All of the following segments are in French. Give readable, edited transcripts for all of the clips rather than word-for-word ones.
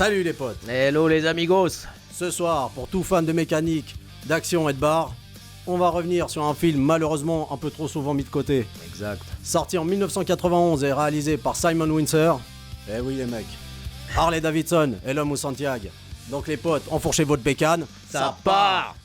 Salut les potes. Hello les amigos. Ce soir, pour tout fan de mécanique, d'action et de bar, on va revenir sur un film malheureusement un peu trop souvent mis de côté. Exact. Sorti en 1991 et réalisé par Simon Windsor. Eh oui les mecs. Harley Davidson et l'homme au Santiago. Donc les potes, enfourchez votre bécane. Ça part.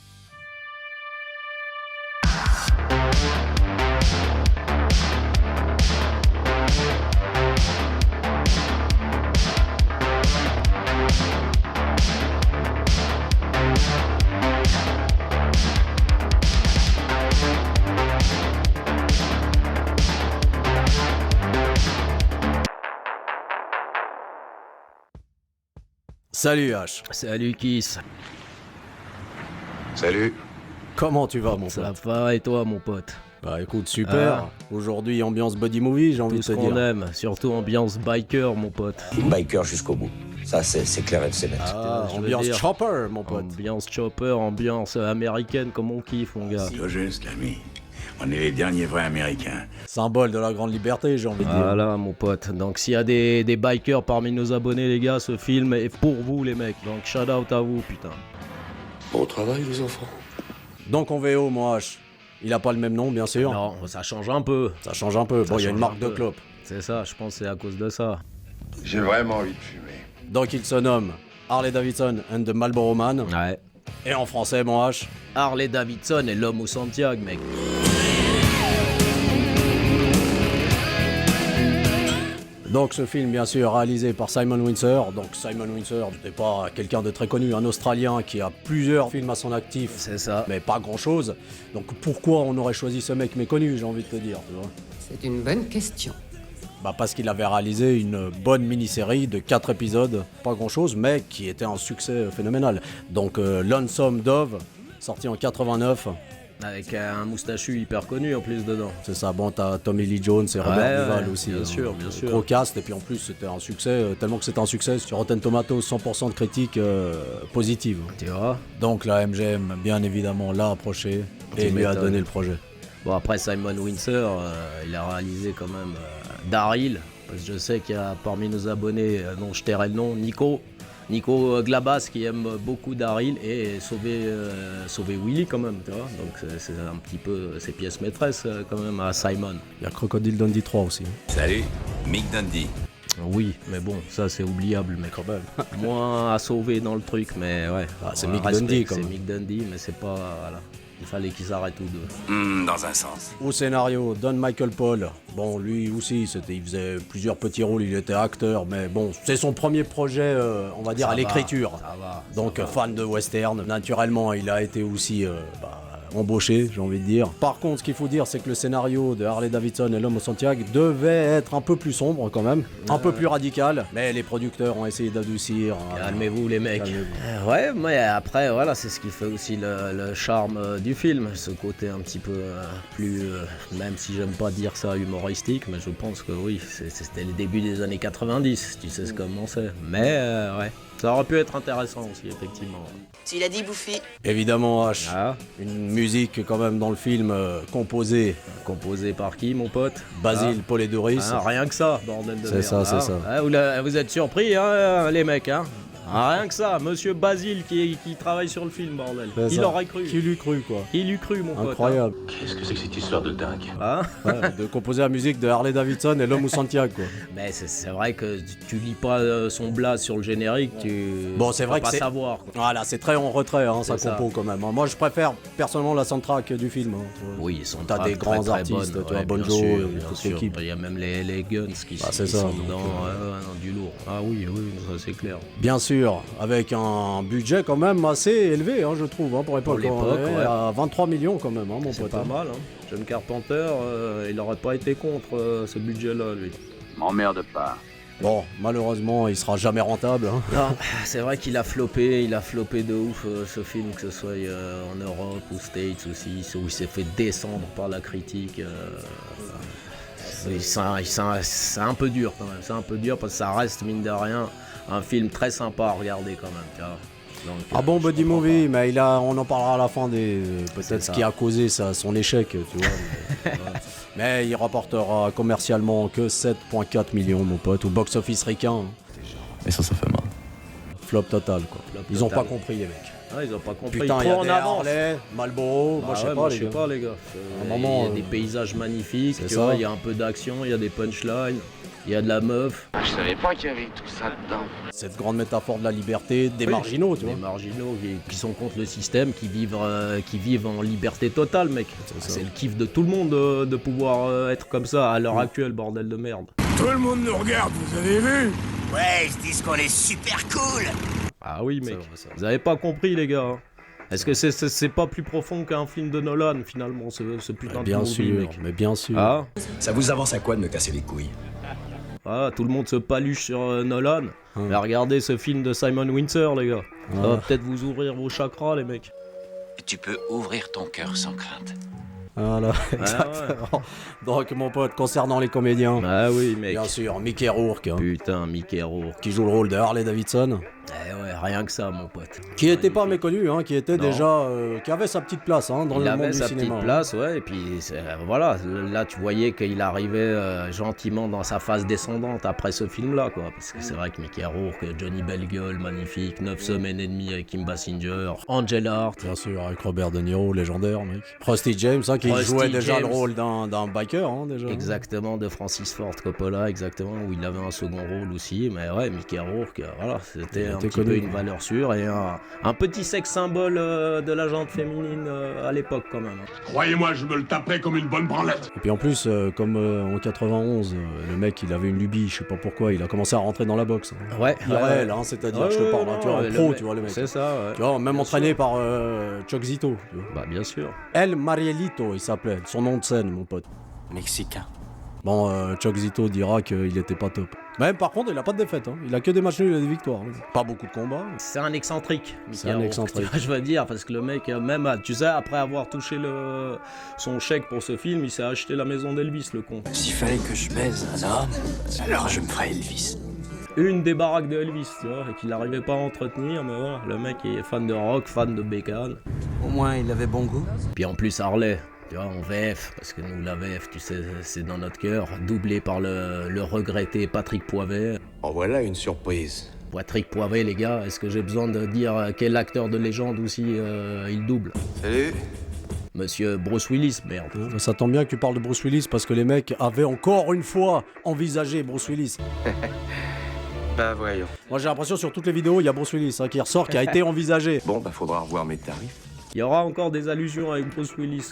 Salut H. Salut Kiss. Salut. Comment tu vas mon Ça pote? va et toi mon pote? Bah écoute, super. Aujourd'hui ambiance body movie, j'ai envie Tout de ce te qu'on dire. aime, surtout ambiance biker mon pote. Biker jusqu'au bout. Ça, c'est clair et c'est net. Ah, je veux ambiance dire. chopper mon pote. Ambiance chopper, ambiance américaine comme on kiffe mon gars. Tout juste, l'ami. On est les derniers vrais Américains. Symbole de la grande liberté, j'ai envie de dire. Voilà mon pote, donc s'il y a des bikers parmi nos abonnés les gars, ce film est pour vous les mecs, donc shout out à vous putain. Bon travail, les enfants. Donc en VO, moi H. Il a pas le même nom bien sûr. Non, ça change un peu, Ça change un peu. Bon, il y a une change marque un de peu. clope. c'est ça, je pense que c'est à cause de ça. J'ai vraiment envie de fumer. Donc il se nomme Harley Davidson and the Marlboro Man. Ouais. Et en français, mon H. Harley Davidson et l'homme au Santiago mec. Donc ce film, bien sûr, réalisé par Simon Windsor. Donc Simon Windsor n'est pas quelqu'un de très connu, un Australien qui a plusieurs films à son actif, C'est ça. mais pas grand-chose. Donc pourquoi on aurait choisi ce mec méconnu, j'ai envie de te dire, tu vois? C'est une bonne question. Bah parce qu'il avait réalisé une bonne mini-série de 4 épisodes, pas grand-chose, mais qui était un succès phénoménal. Donc Lonesome Dove, sorti en 89. Avec un moustachu hyper connu en plus dedans. C'est ça, bon, t'as Tommy Lee Jones et Robert Duvall ouais, aussi. bien hein. sûr, bien sûr. Gros cast, et puis en plus c'était un succès, tellement que c'était un succès sur Rotten Tomatoes, 100% de critiques positives. Tu vois. Donc la MGM, bien évidemment, l'a approché et Tu lui a m'étonnes. donné le projet. Bon après Simon Windsor, il a réalisé quand même Daryl. Parce que je sais qu'il y a parmi nos abonnés, dont je tairai le nom, Nico Glabas qui aime beaucoup Daryl et sauver Willy quand même, tu vois. Donc c'est un petit peu ses pièces maîtresses quand même à Simon. Il y a Crocodile Dundee 3 aussi. Salut, Mick Dundee. Oui, mais bon, ça c'est oubliable, mais quand même. Moins à sauver dans le truc, mais ouais. Ah, c'est Voilà, Mick respect, Dundee, quand c'est même. Mick Dundee, mais c'est pas. Voilà. Il fallait qu'ils s'arrêtent tous deux. Dans un sens. Au scénario, Don Michael Paul. Bon, lui aussi, il faisait plusieurs petits rôles, il était acteur, mais bon, c'est son premier projet, on va dire, Ça à va, l'écriture. ça va, Donc ça va. fan de western, naturellement il a été aussi embauché, j'ai envie de dire. Par contre, ce qu'il faut dire, c'est que le scénario de Harley Davidson et l'homme au Santiago devait être un peu plus sombre quand même, un peu plus radical, mais les producteurs ont essayé d'adoucir. Calmez-vous les mecs. Calmez-vous. Ouais, mais après, voilà, c'est ce qui fait aussi le charme du film. Ce côté un petit peu plus, même si j'aime pas dire ça humoristique, mais je pense que oui, c'était le début des années 90, tu sais ce comment c'est. Mais ouais, ça aurait pu être intéressant aussi, effectivement. S'il a dit bouffi. Évidemment H, Ah, une musique quand même dans le film composée composé par qui, mon pote? Basile Polidoris. Ah, rien que ça, bordel de C'est merde. ça, c'est Ah, ça. vous êtes surpris, hein, les mecs, hein? Ah, rien que ça, monsieur Basile qui travaille sur le film, bordel. C'est Qui ça. l'aurait cru? Qui l'eût cru quoi. Qui l'eût cru, mon pote? Incroyable. Qu'est-ce que c'est que cette histoire de dingue? Hein? Ouais, de composer la musique de Harley Davidson et l'homme au Santiago quoi. Mais c'est vrai que tu lis pas son blaze sur le générique, tu Bon, c'est tu vrai vas que pas c'est- savoir. Quoi. Voilà, c'est très en retrait, hein, sa C'est ça. compo quand même. hein. Moi, je préfère personnellement la soundtrack du film. hein. Oui, ils sont T'as des grands artistes, tu vois, bien Bon sûr, Joe, bien toute sûr. l'équipe. Il y a même les Guns qui, Bah, c'est qui ça, sont donc, dedans, non, du lourd. Ah oui, ça c'est clair. Bien sûr, avec un budget quand même assez élevé, hein, je trouve, hein, pour l'époque. l'époque, On est ouais. à 23 millions quand même, hein, mon C'est pote. pas hein. mal, hein. John Carpenter, il aurait pas été contre ce budget-là, lui. M'emmerde pas. Bon, malheureusement, il sera jamais rentable. hein. Non, c'est vrai qu'il a floppé de ouf ce film, que ce soit en Europe ou States aussi, où il s'est fait descendre par la critique. C'est un peu dur quand même, c'est un peu dur parce que ça reste mine de rien un film très sympa à regarder quand même, tu vois. Donc, Ah bon, je Buddy comprends Movie, mais on en parlera à la fin des C'est peut-être ce ça. qui a causé son échec, tu vois. Mais il rapportera commercialement que 7,4 millions, mon pote, au box-office ricain. hein. Mais ça fait mal. Flop total, quoi. Flop Ils ont total. pas compris, les mecs. Ah, ils ont pas compris. Putain, il y trop a en des avance. Harley, Marlboro, moi je sais ouais, pas, je les sais gars. pas les gars. un moment, Il y a des paysages magnifiques, c'est tu ça. vois, il y a un peu d'action, il y a des punchlines, il y a de la meuf, Je savais pas qu'il y avait tout ça dedans. Cette grande métaphore de la liberté, des Oui, marginaux, tu des vois. marginaux qui sont contre le système, qui vivent en liberté totale, mec. C'est le kiff de tout le monde de pouvoir être comme ça à l'heure actuelle, bordel de merde. Tout le monde nous regarde, vous avez vu? Ouais, ils se disent qu'on est super cool. Ah oui, mec. vrai, c'est vrai. Vous avez pas compris, les gars. Hein. Est-ce que c'est pas plus profond qu'un film de Nolan, finalement, ce putain de Bien movie, sûr, mec. mais bien sûr. Ah, Ça vous avance à quoi de me casser les couilles? ah, tout le monde se paluche sur Nolan. Mais regardez ce film de Simon Windsor, les gars. Ça va peut-être vous ouvrir vos chakras, les mecs. Tu peux ouvrir ton cœur sans crainte. Voilà, exactement. Donc, mon pote, concernant les comédiens, Ah oui, mec. bien sûr, Mickey Rourke, hein, Putain, Mickey Rourke. qui joue le rôle de Harley Davidson, Eh ouais, rien que ça, mon pote. qui était pas Magnifique. méconnu, hein, qui était Non. déjà, qui avait sa petite place hein, dans Il le avait monde du sa cinéma. petite place, ouais, et puis voilà, là tu voyais qu'il arrivait gentiment dans sa phase descendante après ce film-là, quoi. Parce que c'est vrai que Mickey Rourke, Johnny Bellgueule, magnifique, 9 semaines et demie avec Kim Basinger, Angel Hart. Bien sûr, avec Robert De Niro, légendaire, mec. Rusty James, hein, qui Rusty jouait déjà James. le rôle d'un biker, hein, déjà. Exactement, de Francis Ford Coppola, exactement, où il avait un second rôle aussi. Mais ouais, Mickey Rourke, voilà, c'était Il un était petit peu connu. une valeur sûre et un petit sexe symbole de la gente féminine à l'époque, quand même. Croyez-moi, je me le taperai comme une bonne branlette. Et puis en plus, comme en 91, le mec, il avait une lubie, je sais pas pourquoi, il a commencé à rentrer dans la boxe. Hein. Ouais, IRL, hein, c'est-à-dire, Ouais, je te ouais, parle, hein, non, tu vois, en mais pro, le tu vois, le mec. C'est ça, ouais. Tu vois, même Bien entraîné sûr. par Chuck Zito. Tu vois. Bah, bien sûr. El Marielito, il s'appelait, son nom de scène, mon pote. Mexicain. Bon, Chuck Zito dira qu'il était pas top. Même par contre, il a pas de défaite, hein. Il a que des matchs nuls et des victoires. Hein. Pas beaucoup de combats. C'est un excentrique. C'est Mickey un Rourke, excentrique. tu vois, je veux dire, parce que le mec, même, tu sais, après avoir touché son chèque pour ce film, il s'est acheté la maison d'Elvis, le con. S'il fallait que je baise un homme, alors je me ferais Elvis. Une des baraques de Elvis, tu vois, et qu'il n'arrivait pas à entretenir, mais voilà, le mec est fan de rock, fan de bacon. Au moins, il avait bon goût. Puis en plus, Harley, tu vois, en VF, parce que nous, la VF, tu sais, c'est dans notre cœur, doublé par le regretté Patrick Poivet. En voilà une surprise. Patrick Poivet, les gars, est-ce que j'ai besoin de dire quel acteur de légende aussi il double? Salut. Monsieur Bruce Willis, merde. Ça tombe bien que tu parles de Bruce Willis parce que les mecs avaient encore une fois envisagé Bruce Willis. Bah voyons. Moi j'ai l'impression sur toutes les vidéos, il y a Bruce Willis hein, qui ressort, qui a été envisagé. Bon, bah faudra revoir mes tarifs. Il y aura encore des allusions avec Bruce Willis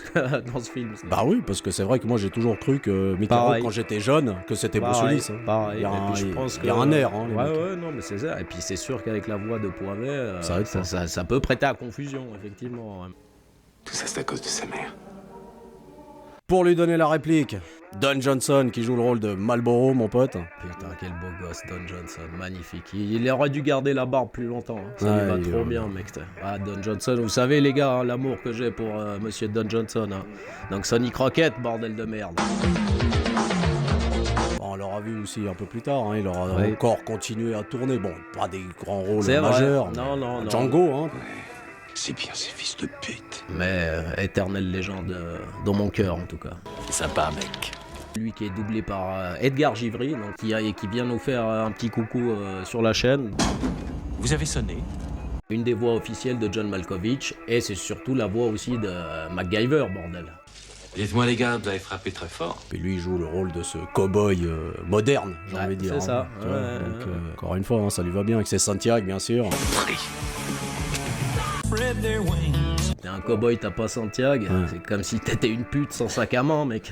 dans ce film. Bah oui, parce que c'est vrai que moi j'ai toujours cru que Mickey Pareil. Rourke, quand j'étais jeune, que c'était Bruce Pareil, Willis. Hein. pareil. Il y a Et un, puis je pense il y a que- un air. Hein, les Ouais, mecs. ouais, non, mais c'est ça. Et puis c'est sûr qu'avec la voix de Poivet, Ça aide pas. ça peut prêter à confusion, effectivement. Tout ça, c'est à cause de sa mère. Pour lui donner la réplique, Don Johnson qui joue le rôle de Marlboro, mon pote. Putain, quel beau gosse, Don Johnson, magnifique. Il aurait dû garder la barbe plus longtemps. Hein. Ça Ouais, lui va il trop est- bien, mec. Ah, Don Johnson, vous savez, les gars, hein, l'amour que j'ai pour monsieur Don Johnson. Hein. Donc Sonny Crockett, bordel de merde. Bon, on l'aura vu aussi un peu plus tard, hein, il aura Ouais. encore continué à tourner. Bon, pas des grands rôles C'est vrai. majeurs. Non, non, non. Django, hein. C'est bien ces fils de pute. Mais éternelle légende dans mon cœur, en tout cas. Sympa, mec. Lui qui est doublé par Edgar Givry, donc qui vient nous faire un petit coucou sur la chaîne. Vous avez sonné? Une des voix officielles de John Malkovich, et c'est surtout la voix aussi de MacGyver, bordel. Dites-moi les gars, vous avez frappé très fort. Puis lui il joue le rôle de ce cow-boy moderne, j'ai Ouais, envie de dire. c'est ça. hein, tu vois. Ouais, Donc, ouais. encore une fois, hein, ça lui va bien avec ses Santiago, bien sûr. T'es un cow-boy, t'as pas Santiago, c'est comme si t'étais une pute sans sac à main, mec.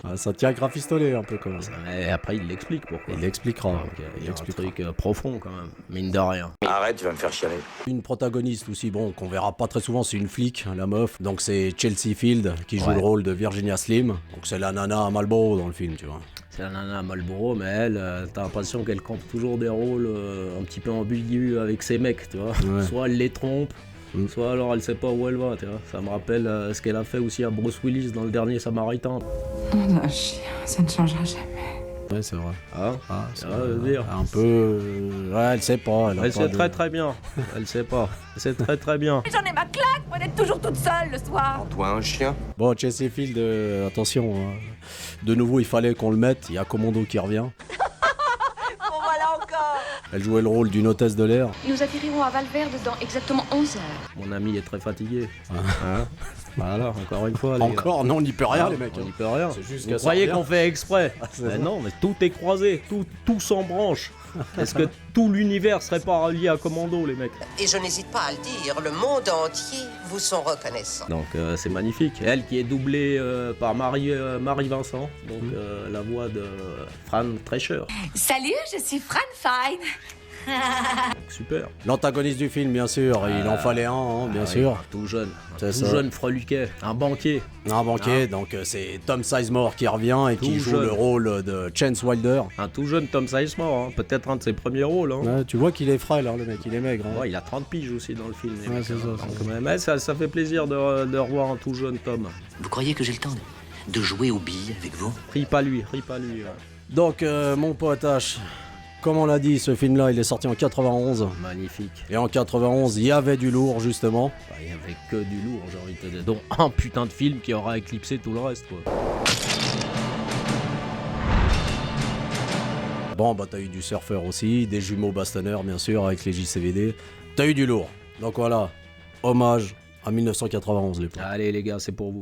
Ah, Santiago rafistolé un peu quand même. Et après, il l'explique pourquoi. Il l'expliquera. Donc, il y a un truc profond quand même, mine de rien. Arrête, tu vas me faire chialer. Une protagoniste aussi, bon, qu'on verra pas très souvent, c'est une flic, hein, la meuf. Donc c'est Chelsea Field qui joue Ouais. le rôle de Virginia Slim. Donc c'est la nana à Marlboro dans le film, tu vois. C'est la nana à Marlboro, mais elle, t'as l'impression qu'elle campe toujours des rôles un petit peu ambigus avec ses mecs, tu vois. Ouais. Soit elle les trompe, Mm. soit alors elle sait pas où elle va, tu vois. Ça me rappelle ce qu'elle a fait aussi à Bruce Willis dans le dernier Samaritain. Un chien, ça ne changera jamais. Ouais, c'est vrai. Hein Ah, c'est Ah, je veux dire. un peu. Ouais, elle sait pas. Elle, a Elle pas sait de- très très bien. Elle sait pas. Elle sait très très bien. J'en ai ma claque, moi d'être toujours toute seule le soir. Toi, un chien. Bon, Chelsea Field, attention. Hein. De nouveau, il fallait qu'on le mette. Il y a Commando qui revient. Bon voilà encore. Elle jouait le rôle d'une hôtesse de l'air. Nous atterrirons à Valverde dans exactement 11 heures. Mon ami est très fatigué. Hein voilà, encore une fois. Les Encore, gars. non, on n'y peut rien, les mecs. On n'y peut rien. C'est juste Vous qu'à ça croyez revient. qu'on fait exprès c'est Mais ça. non, mais tout est croisé, tout s'embranche. Est-ce que tout l'univers serait pas relié à Commando, les mecs? Et je n'hésite pas à le dire, le monde entier vous sont reconnaissants. Donc c'est magnifique. Elle qui est doublée par Marie Vincent, donc la voix de Fran Drescher. Salut, je suis Fran Fine. Donc, super. L'antagoniste du film, bien sûr, il en fallait un, hein, bien sûr. Oui, tout jeune. C'est Tout ça. jeune freluquet. Un banquier. Un banquier, donc c'est Tom Sizemore qui revient et qui Tout joue jeune. le rôle de Chance Wilder. Un tout jeune Tom Sizemore, hein. Peut-être un de ses premiers rôles. Hein. Ouais, tu vois qu'il est frêle, hein, le mec, il est maigre. Hein. Ouais, il a 30 piges aussi dans le film. les Ouais, mecs, c'est hein. ça, Donc, c'est ça. mais ça fait plaisir de revoir un tout jeune Tom. Vous croyez que j'ai le temps de jouer aux billes avec vous? Ris pas lui. Ouais. Donc, mon pote H, comme on l'a dit, ce film-là, il est sorti en 91. Magnifique. Et en 91, il y avait du lourd, justement. Bah, il y avait que du lourd, j'ai envie de te dire. Donc un putain de film qui aura éclipsé tout le reste, quoi. Bon, bah t'as eu du surfeur aussi, des jumeaux bastonneurs, bien sûr, avec les JCVD. T'as eu du lourd. Donc voilà, hommage à 1991, les potes. Allez les gars, c'est pour vous.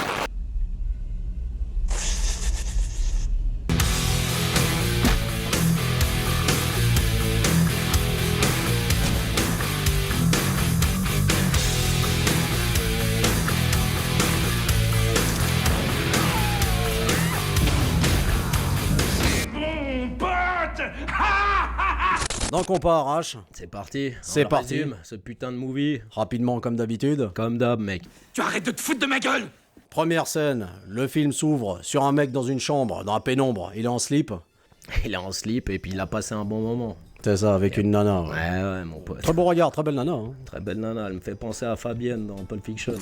Donc on part, H, C'est parti. C'est On parti. résume ce putain de movie. rapidement comme d'habitude. Comme d'hab, mec. Tu arrêtes de te foutre de ma gueule! Première scène, le film s'ouvre sur un mec dans une chambre, dans la pénombre, il est en slip. Il est en slip et puis il a passé un bon moment. C'est ça, avec une nana. Ouais, mon pote. Très beau regard, très belle nana. Hein. Très belle nana, elle me fait penser à Fabienne dans Pulp Fiction.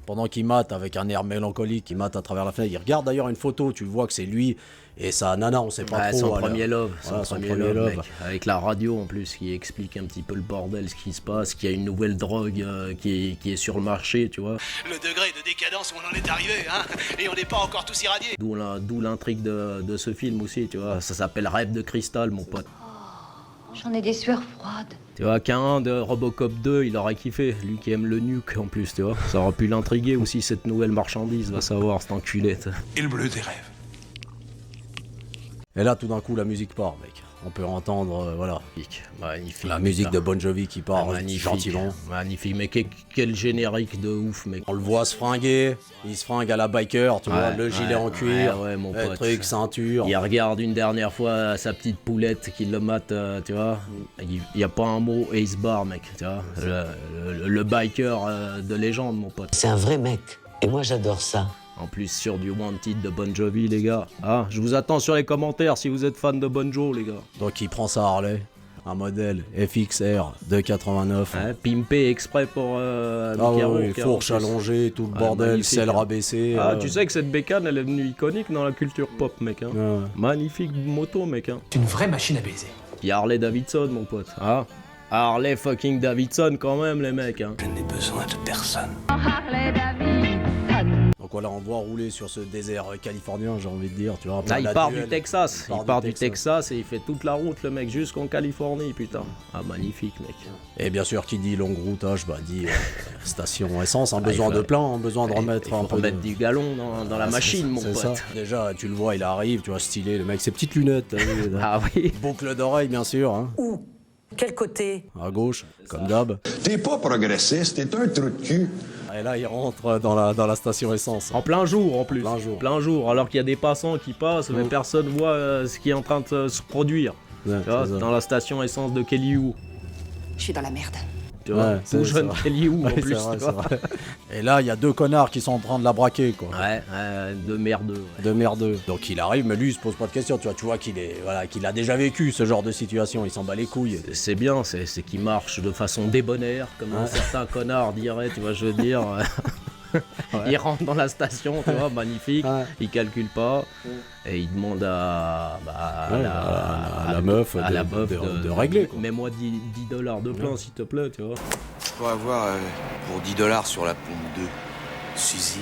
Pendant qu'il mate avec un air mélancolique, il mate à travers la fenêtre. Il regarde d'ailleurs une photo, tu vois que c'est lui et sa nana, on sait pas Ouais, trop. son elle- premier love, Voilà, son premier love, mec. Avec la radio en plus qui explique un petit peu le bordel, ce qui se passe, qu'il y a une nouvelle drogue qui est sur le marché, tu vois. Le degré de décadence où on en est arrivé, hein? Et on n'est pas encore tous irradiés. D'où l'intrigue de ce film aussi, tu vois. Ça s'appelle Rêve de cristal, mon pote. J'en ai des sueurs froides. Tu vois, qu'un de Robocop 2, il aurait kiffé. Lui qui aime le nuke en plus, tu vois. Ça aurait pu l'intriguer aussi, cette nouvelle marchandise, va savoir, cet enculé. Et le bleu des rêves. Et là, tout d'un coup, la musique part, mec. On peut entendre, voilà, Magnifique. la musique putain. de Bon Jovi qui part Magnifique. gentiment. Magnifique, mais quel générique de ouf, mec. On le voit se fringuer, il se fringue à la biker, tu vois, Ouais, le gilet en cuir, ouais, mon le pote. truc, ceinture. Il regarde une dernière fois sa petite poulette qui le mate, tu vois. Il y a pas un mot et il se barre, mec, tu vois. Le biker de légende, mon pote. C'est un vrai mec. Et moi, j'adore ça. En plus, sur du Wanted de Bon Jovi, les gars. Ah, je vous attends sur les commentaires si vous êtes fan de Bon Jovi, les gars. Donc il prend sa Harley, un modèle FXR de 89. Hein, pimpé exprès pour Ah Micaro, oui, Caro, fourche en plus. allongée, tout le Ouais, bordel, magnifique, selle hein. rabaissée. Ah, tu sais que cette bécane, elle est devenue iconique dans la culture pop, mec. Hein. Ouais. Magnifique moto, mec. Hein. C'est une vraie machine à baiser. Puis Harley Davidson, mon pote. Ah, Harley fucking Davidson, quand même, les mecs. Hein. Je n'ai besoin de personne. Donc voilà, on voit rouler sur ce désert californien, j'ai envie de dire, tu vois. un peu Là, à il la part duel. du Texas. Il part du Texas. Texas et il fait toute la route, le mec, jusqu'en Californie, putain. Ah, magnifique, mec. Et bien sûr, qui dit longue routage, bah dit station essence, un Ah, besoin il faut- de plein, un besoin de remettre il faut un peu remettre de... du galon dans la Ah, machine, mon c'est pote. ça. Déjà, tu le vois, il arrive, tu vois, stylé, le mec, ses petites lunettes, t'as vu, Ah oui. boucle d'oreille, bien sûr, hein, Où? Quel côté? à gauche, comme d'hab. T'es pas progressiste, t'es un trou de cul. Et là, il rentre dans la station essence. En plein jour, en plus. Plein jour. alors qu'il y a des passants qui passent, mais personne voit ce qui est en train de se produire. Ouais, Tu vois, c'est ça. dans la station essence de Kelly Hu. Je suis dans la merde. Tu vois, Ouais, tout c'est jeune ça. Kelly Hu, en Ouais, plus. c'est vrai, tu c'est vois. vrai. Et là, il y a deux connards qui sont en train de la braquer, quoi. Ouais, de merdeux. Ouais. De merdeux. Donc il arrive, mais lui, il se pose pas de questions, tu vois qu'il est, voilà, qu'il a déjà vécu ce genre de situation, il s'en bat les couilles. C'est bien, c'est qu'il marche de façon débonnaire, comme un certain connard dirait, tu vois, je veux dire. Il rentre dans la station, tu vois, magnifique, Ouais. il calcule pas, et il demande à la meuf à la meuf de régler, quoi. Mets-moi 10 $ de plein, s'il te plaît, tu vois. Je pourrais avoir pour $10 sur la pompe 2. Suzy.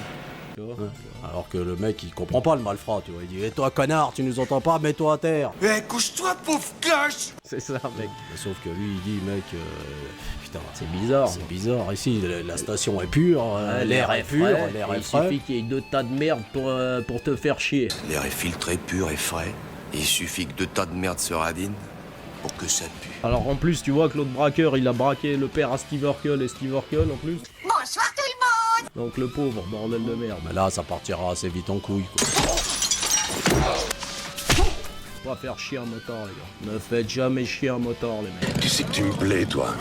tu vois. Ouais. Alors que le mec il comprend pas le malfrat, tu vois. Il dit et toi connard, tu nous entends pas, mets-toi à terre. Eh, couche-toi, pauvre cloche! C'est ça, mec. Mais sauf que lui il dit mec, putain, C'est bizarre. c'est bizarre. Ici la station est pure, l'air est pur, frais, l'air et est il frais. suffit qu'il y ait 2 tas de merde pour te faire chier. L'air est filtré, pur et frais. Il suffit que 2 tas de merde se radinent pour que ça pue. Alors en plus, tu vois que l'autre braqueur, il a braqué le père à Steve Urkel et Steve Urkel en plus. Bonsoir tout le monde. Donc le pauvre, bordel de merde. Mais là ça partira assez vite en couille quoi. Pas faire chier un motard, les gars. Ne faites jamais chier un motard, les mecs. Tu sais que tu me plais, toi.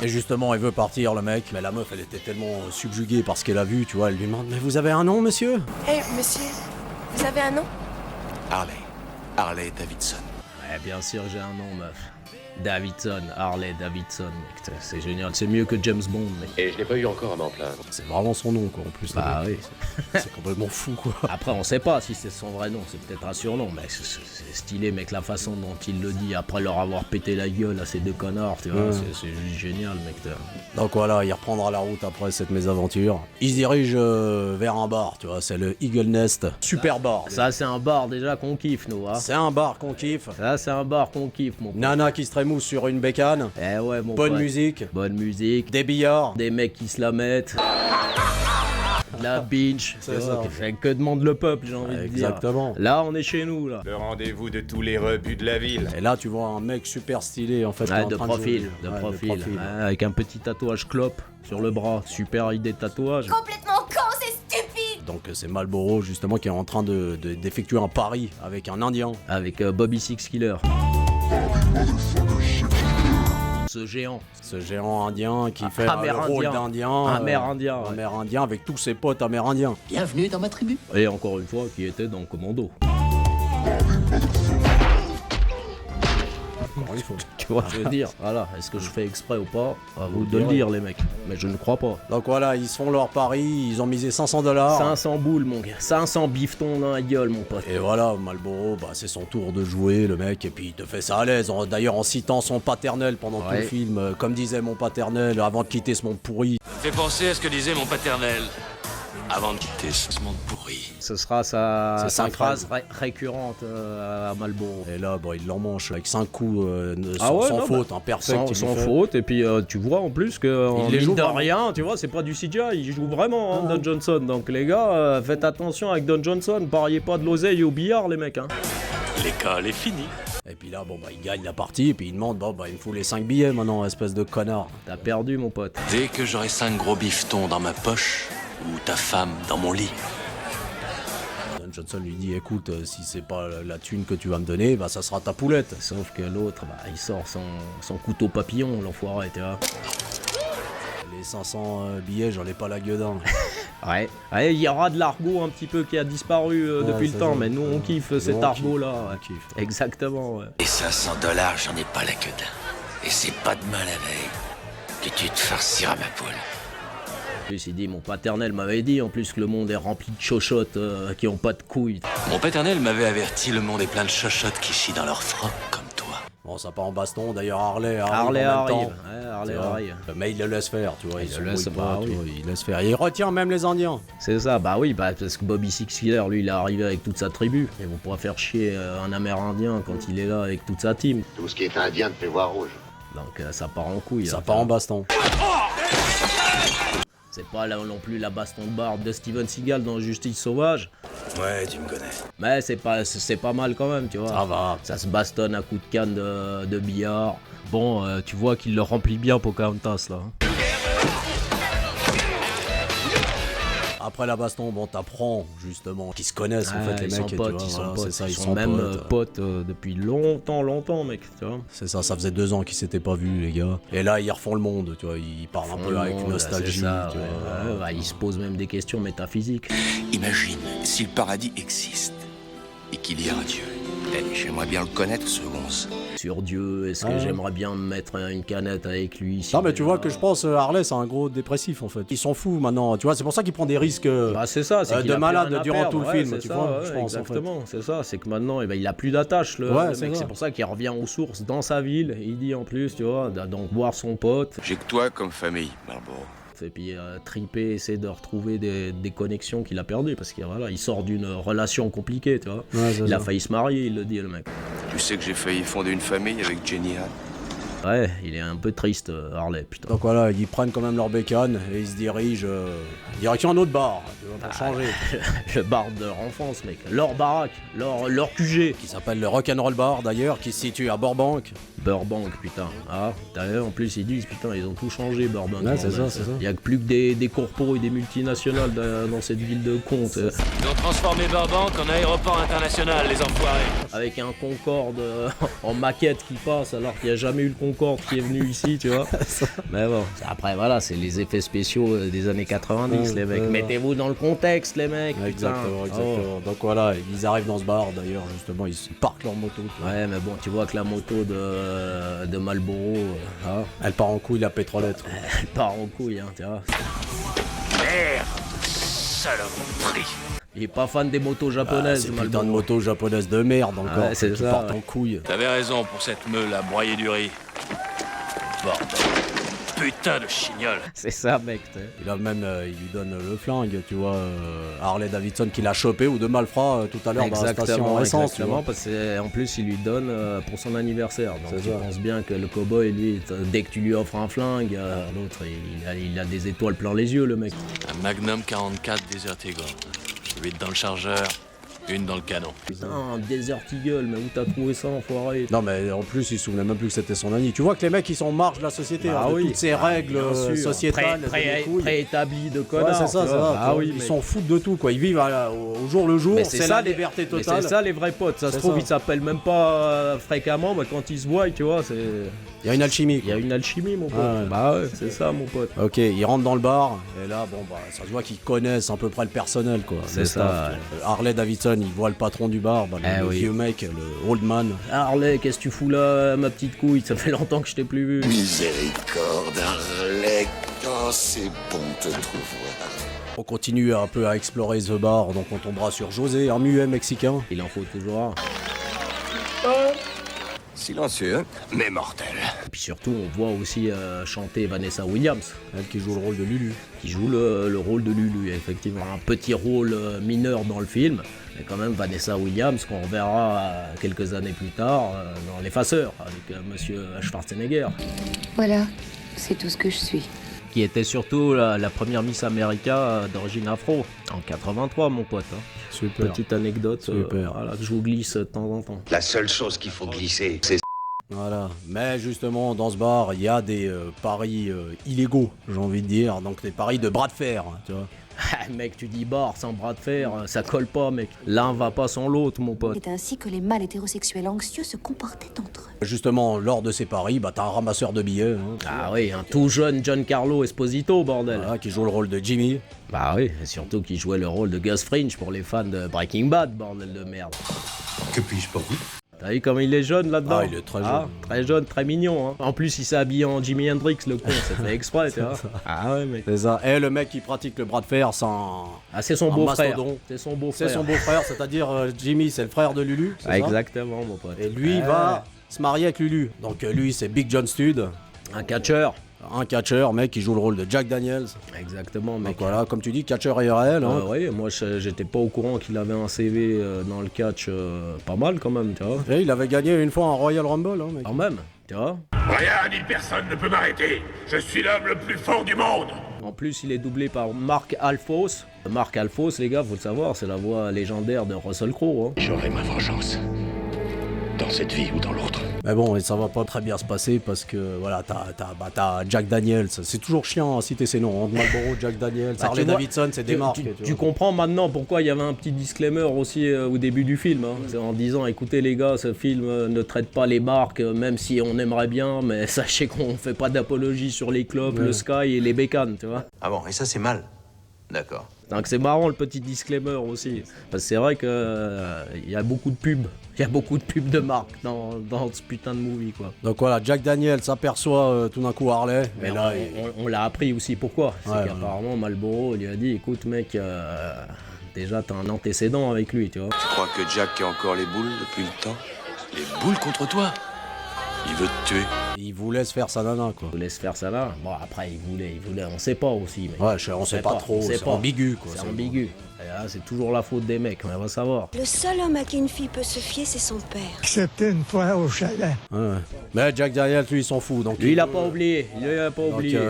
Et justement il veut partir le mec, mais la meuf elle était tellement subjuguée par ce qu'elle a vu, tu vois, elle lui demande mais vous avez un nom monsieur? Hé, monsieur, vous avez un nom? Harley Davidson. Ouais, bien sûr, j'ai un nom, meuf. Davidson, Harley Davidson, mec. C'est génial, c'est mieux que James Bond, mec. Et je n'ai pas eu encore à m'en plaindre. C'est vraiment son nom quoi en plus. Bah le oui. mec. C'est complètement fou quoi. Après, on sait pas si c'est son vrai nom, c'est peut-être un surnom, mais c'est stylé, mec, la façon dont il le dit après leur avoir pété la gueule à ces 2 connards, tu vois, Ouais. c'est juste génial, mec. Donc voilà, il reprendra la route après cette mésaventure. Il se dirige vers un bar, tu vois, c'est le Eagle Nest. Super bar. Ça, c'est un bar déjà qu'on kiffe, nous, hein. C'est un bar qu'on kiffe. Ça, c'est un bar qu'on kiffe, mon pote. Nana qui se trémousse sur une bécane. Eh ouais, mon Bonne pote. musique. Bonne musique. Des billards. Des mecs qui se la mettent. La binge. C'est tu vois, ça. qui fait que demande le peuple, j'ai envie de dire. Exactement. Là, on est chez nous, là. Le rendez-vous de tous les rebuts de la ville. Et là, tu vois un mec super stylé en fait. qui est Ouais, en de train profil, jouer. de Ouais, profil. Ouais, avec un petit tatouage clope sur le bras. Super idée de tatouage. Complètement con, c'est stupide. Donc c'est Marlboro justement qui est en train d'effectuer un pari avec un Indien. Avec Bobby Six Killer. Ce géant. Ce géant indien qui fait le Amérindien. rôle d'Indien. Amérindien, ouais. Amérindien avec tous ses potes amérindiens. Bienvenue dans ma tribu. Et encore une fois, qui était dans Commando. Tu vois, je veux dire, voilà, est-ce que je fais exprès ou pas? À vous de le dire, les mecs. Mais je ne crois pas. Donc voilà, ils se font leur pari, ils ont misé $500. 500 boules, mon gars. 500 bifetons dans la gueule, mon pote. Et voilà, Marlboro, bah, c'est son tour de jouer, le mec, et puis il te fait ça à l'aise. D'ailleurs, en citant son paternel pendant tout le Ouais. film, comme disait mon paternel avant de quitter ce monde pourri. Fait penser à ce que disait mon paternel avant de quitter ce monde pourri. Ce sera sa C'est 5 phrase récurrente à Marlboro. Et là, bah, il l'emmanche avec 5 coups Ah sans, ouais, sans non, faute, bah, un perfect. il lui sans fait. faute, et puis tu vois en plus que en Il les joue mine de vraiment. rien, tu vois, c'est pas du CGI, il joue vraiment, hein, Don Johnson. Donc les gars, faites attention avec Don Johnson, pariez pas de l'oseille au billard, les mecs. Hein. L'école est finie. Et puis là, bon, bah, il gagne la partie, et puis il demande, bon, bah, il me faut les 5 billets maintenant, espèce de connard. T'as perdu, mon pote. Dès que j'aurai 5 gros bifetons dans ma poche, ou ta femme dans mon lit. Don Johnson lui dit, écoute, si c'est pas la thune que tu vas me donner, bah, ça sera ta poulette. Sauf que l'autre, bah, il sort son couteau papillon, l'enfoiré, tu vois. Les 500 billets, j'en ai pas la gueule d'un. Ouais, il y aura de l'argot un petit peu qui a disparu depuis le c'est temps, ça. mais nous on kiffe Nous, cet on argot-là. kiffe, Ouais. on kiffe. Exactement, ouais. Et $500, j'en ai pas la queue d'un. Et c'est pas demain la veille que tu te farciras ma poule. En plus, il dit, mon paternel m'avait dit en plus que le monde est rempli de chochottes qui ont pas de couilles. Mon paternel m'avait averti, le monde est plein de chochottes qui chient dans leur froc comme toi. Bon, ça part en baston, d'ailleurs Harley Harley en même arrive, temps. ouais, Harley Tu vois. arrive. Mais il le laisse faire, tu vois, Il se le laisse, brouille pas, bah tu oui. vois, il laisse faire. Et il retient même les Indiens. C'est ça, bah oui, bah, parce que Bobby Six Killer, lui, il est arrivé avec toute sa tribu. Et vous pourrez faire chier un Amérindien quand il est là avec toute sa team. Tout ce qui est indien te fait voir rouge. Donc ça part en couille. Ça hein. part en baston. C'est pas là non plus la baston de barbe de Steven Seagal dans Justice Sauvage. Ouais, tu me connais. Mais c'est pas mal quand même, tu vois. Ça va. Ça se bastonne à coups de canne de billard. Bon, tu vois qu'il le remplit bien Pocahontas là. Après la baston, bon, t'apprends justement qu'ils se connaissent en fait, les ils sont mecs. potes, tu vois, ils sont voilà, potes. c'est ça, Ils ils sont sont même potes. depuis longtemps, mec, tu vois. C'est ça, ça faisait 2 ans qu'ils s'étaient pas vus, les gars. Et là, ils refont le monde, tu vois, ils parlent un peu avec Monde, nostalgie. c'est ça, tu ouais, vois. ouais, ouais, ils se posent même des questions métaphysiques. Imagine si le paradis existe et qu'il y a un Dieu. Eh, j'aimerais bien le connaître, ce gonze. Sur Dieu, est-ce que Ah. j'aimerais bien me mettre une canette avec lui si Non, mais tu vois là- que je pense Harley, c'est un gros dépressif en fait. Ils s'en foutent maintenant, tu vois, c'est pour ça qu'il prend des risques. Bah c'est ça, c'est qu'il de a plus malade rien à durant perdre, tout le ouais, film, c'est tu ça, vois, ouais, je pense, en fait. exactement, c'est ça, c'est que maintenant, il a plus d'attache, le Ouais, c'est mec, ça. c'est pour ça qu'il revient aux sources dans sa ville, il dit en plus, tu vois, donc voir son pote, J'ai que toi comme famille, Marlboro. et puis triper, essayer de retrouver des connexions qu'il a perdues, parce qu'il voilà, il sort d'une relation compliquée, tu vois. Ouais, il a failli se marier, il le dit, le mec. Tu sais que j'ai failli fonder une famille avec Jenny Han. Ouais, il est un peu triste, Harley, putain. Donc voilà, ils prennent quand même leur bécane et ils se dirigent direction un autre bar, tu vois, pour changer. Le bar de leur enfance, mec. Leur baraque, leur QG. Qui s'appelle le Rock'n'Roll Bar d'ailleurs, qui se situe à Burbank. Burbank, putain. Ah, d'ailleurs, en plus, ils disent, putain, ils ont tout changé, Burbank. Ouais, c'est ça, c'est ça. Il y a que plus que des corpos et des multinationales dans cette ville de con. Ils ont transformé Burbank en aéroport international, les enfoirés. Avec un Concorde en maquette qui passe, alors qu'il n'y a jamais eu le Concorde qui est venu ici, tu vois. Mais bon, après, voilà, c'est les effets spéciaux des années 90, les mecs. Mettez-vous dans le contexte, les mecs. Exactement, putain. exactement. Oh. Donc voilà, ils arrivent dans ce bar d'ailleurs, justement, ils parquent leur moto. Ouais, mais bon, tu vois que la moto de Marlboro, Elle part en couille, la pétrolette. elle part en couille, hein, tu vois. Merde, saloperie. Il est pas fan des motos japonaises, C'est Marlboro. putain de moto japonaise de merde encore, Ouais, c'est qui ça, partent ouais. en couille. T'avais raison pour cette meule à broyer du riz. Bordel. Putain de chignol. C'est ça, mec. Il a même, il lui donne le flingue, tu vois, Harley Davidson qui l'a chopé ou de malfrat tout à l'heure dans la station essence, tu vois. Parce qu'en plus il lui donne pour son anniversaire. Donc C'est je ça. pense bien que le cowboy, lui, dès que tu lui offres un flingue, l'autre il a des étoiles plein les yeux, le mec. Un Magnum 44 Desert Eagle. 8 dans le chargeur, une dans le canon. Putain, un Desert Eagle, mais où t'as trouvé ça, enfoiré? Non mais en plus il se souvenait même plus que c'était son ami. Tu vois que les mecs ils sont en marge de la société, Bah hein, de oui. toutes ces règles Bien sûr. sociétales, des couilles. Préétabli de Ouais, connard. c'est ça, tu c'est vois. ça. Ah oui, Ils mais- s'en foutent de tout quoi. Ils vivent au jour le jour. Mais C'est la les- liberté mais totale. c'est ça les vrais potes. Ça se C'est trouve, ça. ils s'appellent même pas fréquemment, mais quand ils se voient, tu vois, c'est. Il y a une alchimie. Il y a une alchimie, mon pote. Ah ouais. Bah ouais, c'est ça, mon pote. Ok, ils rentrent dans le bar et là, bon bah, ça se voit qu'ils connaissent à peu près le personnel quoi. C'est le ça, staff. Harley Davidson, il voit le patron du bar, bah, le oui. vieux mec, le old man. Harley, qu'est-ce que tu fous là, ma petite couille? Ça fait longtemps que je t'ai plus vu. Miséricorde, Harley. Oh, c'est bon de te revoir. On continue un peu à explorer ce bar, donc on tombera sur José, un muet mexicain. Il en faut toujours un. Silencieux, mais mortel. Et puis surtout, on voit aussi chanter Vanessa Williams, Elle qui joue le rôle de Lulu. qui joue le rôle de Lulu, effectivement. Un petit rôle mineur dans le film, mais quand même Vanessa Williams, qu'on reverra quelques années plus tard dans L'Effaceur, avec monsieur Schwarzenegger. Voilà, c'est tout ce que je suis. Qui était surtout la première Miss America d'origine afro, en 83, mon pote. Hein. Super. Petite anecdote Super. voilà, que je vous glisse de temps en temps. La seule chose qu'il faut glisser, c'est Voilà. Mais justement, dans ce bar, il y a des paris illégaux, j'ai envie de dire. Donc des paris de bras de fer, hein, tu vois. Mec, tu dis bar sans bras de fer, ça colle pas, mec. L'un va pas sans l'autre, mon pote. C'est ainsi que les mâles hétérosexuels anxieux se comportaient entre eux. Justement, lors de ces paris, bah, t'as un ramasseur de billets, hein, Ah oui, un tout jeune Giancarlo Esposito, bordel. voilà, qui joue le rôle de Jimmy. Bah oui, et surtout qui jouait le rôle de Gus Fringe pour les fans de Breaking Bad, bordel de merde. Que puis-je pour vous? T'as vu comme il est jeune là-dedans? Ah, il est très jeune. Très jeune, très mignon. Hein. En plus, il s'est habillé en Jimi Hendrix, le con, ça fait exprès, tu vois. Ah ouais, mec. C'est ça. Et le mec qui pratique le bras de fer, c'est Ah, c'est son un beau-frère. mastodon. C'est son beau-frère. C'est son beau-frère, c'est-à-dire Jimmy, c'est le frère de Lulu. c'est Ah, ça exactement, mon pote. Et lui va se marier avec Lulu. Donc lui, c'est Big John Studd, Un catcheur. un catcheur, mec qui joue le rôle de Jack Daniels. Exactement, mec. Donc voilà, comme tu dis, catcheur IRL. Hein. Oui, moi j'étais pas au courant qu'il avait un CV dans le catch pas mal quand même, tu vois. Et il avait gagné une fois un Royal Rumble, hein, mec. Quand même, tu vois. Rien ni personne ne peut m'arrêter. Je suis l'homme le plus fort du monde. En plus, il est doublé par Mark Alphos. Mark Alphos, les gars, faut le savoir, c'est la voix légendaire de Russell Crowe. Hein. J'aurai ma vengeance. Dans cette vie ou dans l'autre. Mais bon, et ça va pas très bien se passer parce que voilà, t'as Jack Daniels. C'est toujours chiant à citer ces noms. Hein. Marlboro, Jack Daniels, Bah, Harley tu vois, Davidson, c'est des marques. Tu comprends maintenant pourquoi il y avait un petit disclaimer aussi au début du film, hein. C'est en disant écoutez les gars, ce film ne traite pas les marques, même si on aimerait bien, mais sachez qu'on fait pas d'apologie sur les clubs, le Sky et les bécanes, tu vois. Ah bon, et ça c'est mal. D'accord. Donc c'est marrant le petit disclaimer aussi, parce que c'est vrai que il y a beaucoup de pubs, il y a beaucoup de pubs de marques dans ce putain de movie quoi. Donc voilà, Jack Daniels s'aperçoit tout d'un coup Harley. Mais Et là, on l'a appris aussi pourquoi. C'est Ouais, qu'apparemment Marlboro lui a dit écoute mec, déjà t'as un antécédent avec lui, tu vois. Tu crois que Jack a encore les boules depuis le temps? Les boules contre toi? Il veut te tuer. Il voulait se faire sa nana, quoi. Il voulait se faire ça là. Bon, après, il voulait, on sait pas aussi. Mais Ouais, on sait pas trop, c'est ambigu, quoi. C'est ambigu. Et là, c'est toujours la faute des mecs, mais on va savoir. Le seul homme à qui une fille peut se fier, c'est son père. Excepté une fois au chalet. Ouais. Mais Jack Daniels, lui, il s'en fout. Donc Lui, il a pas oublié.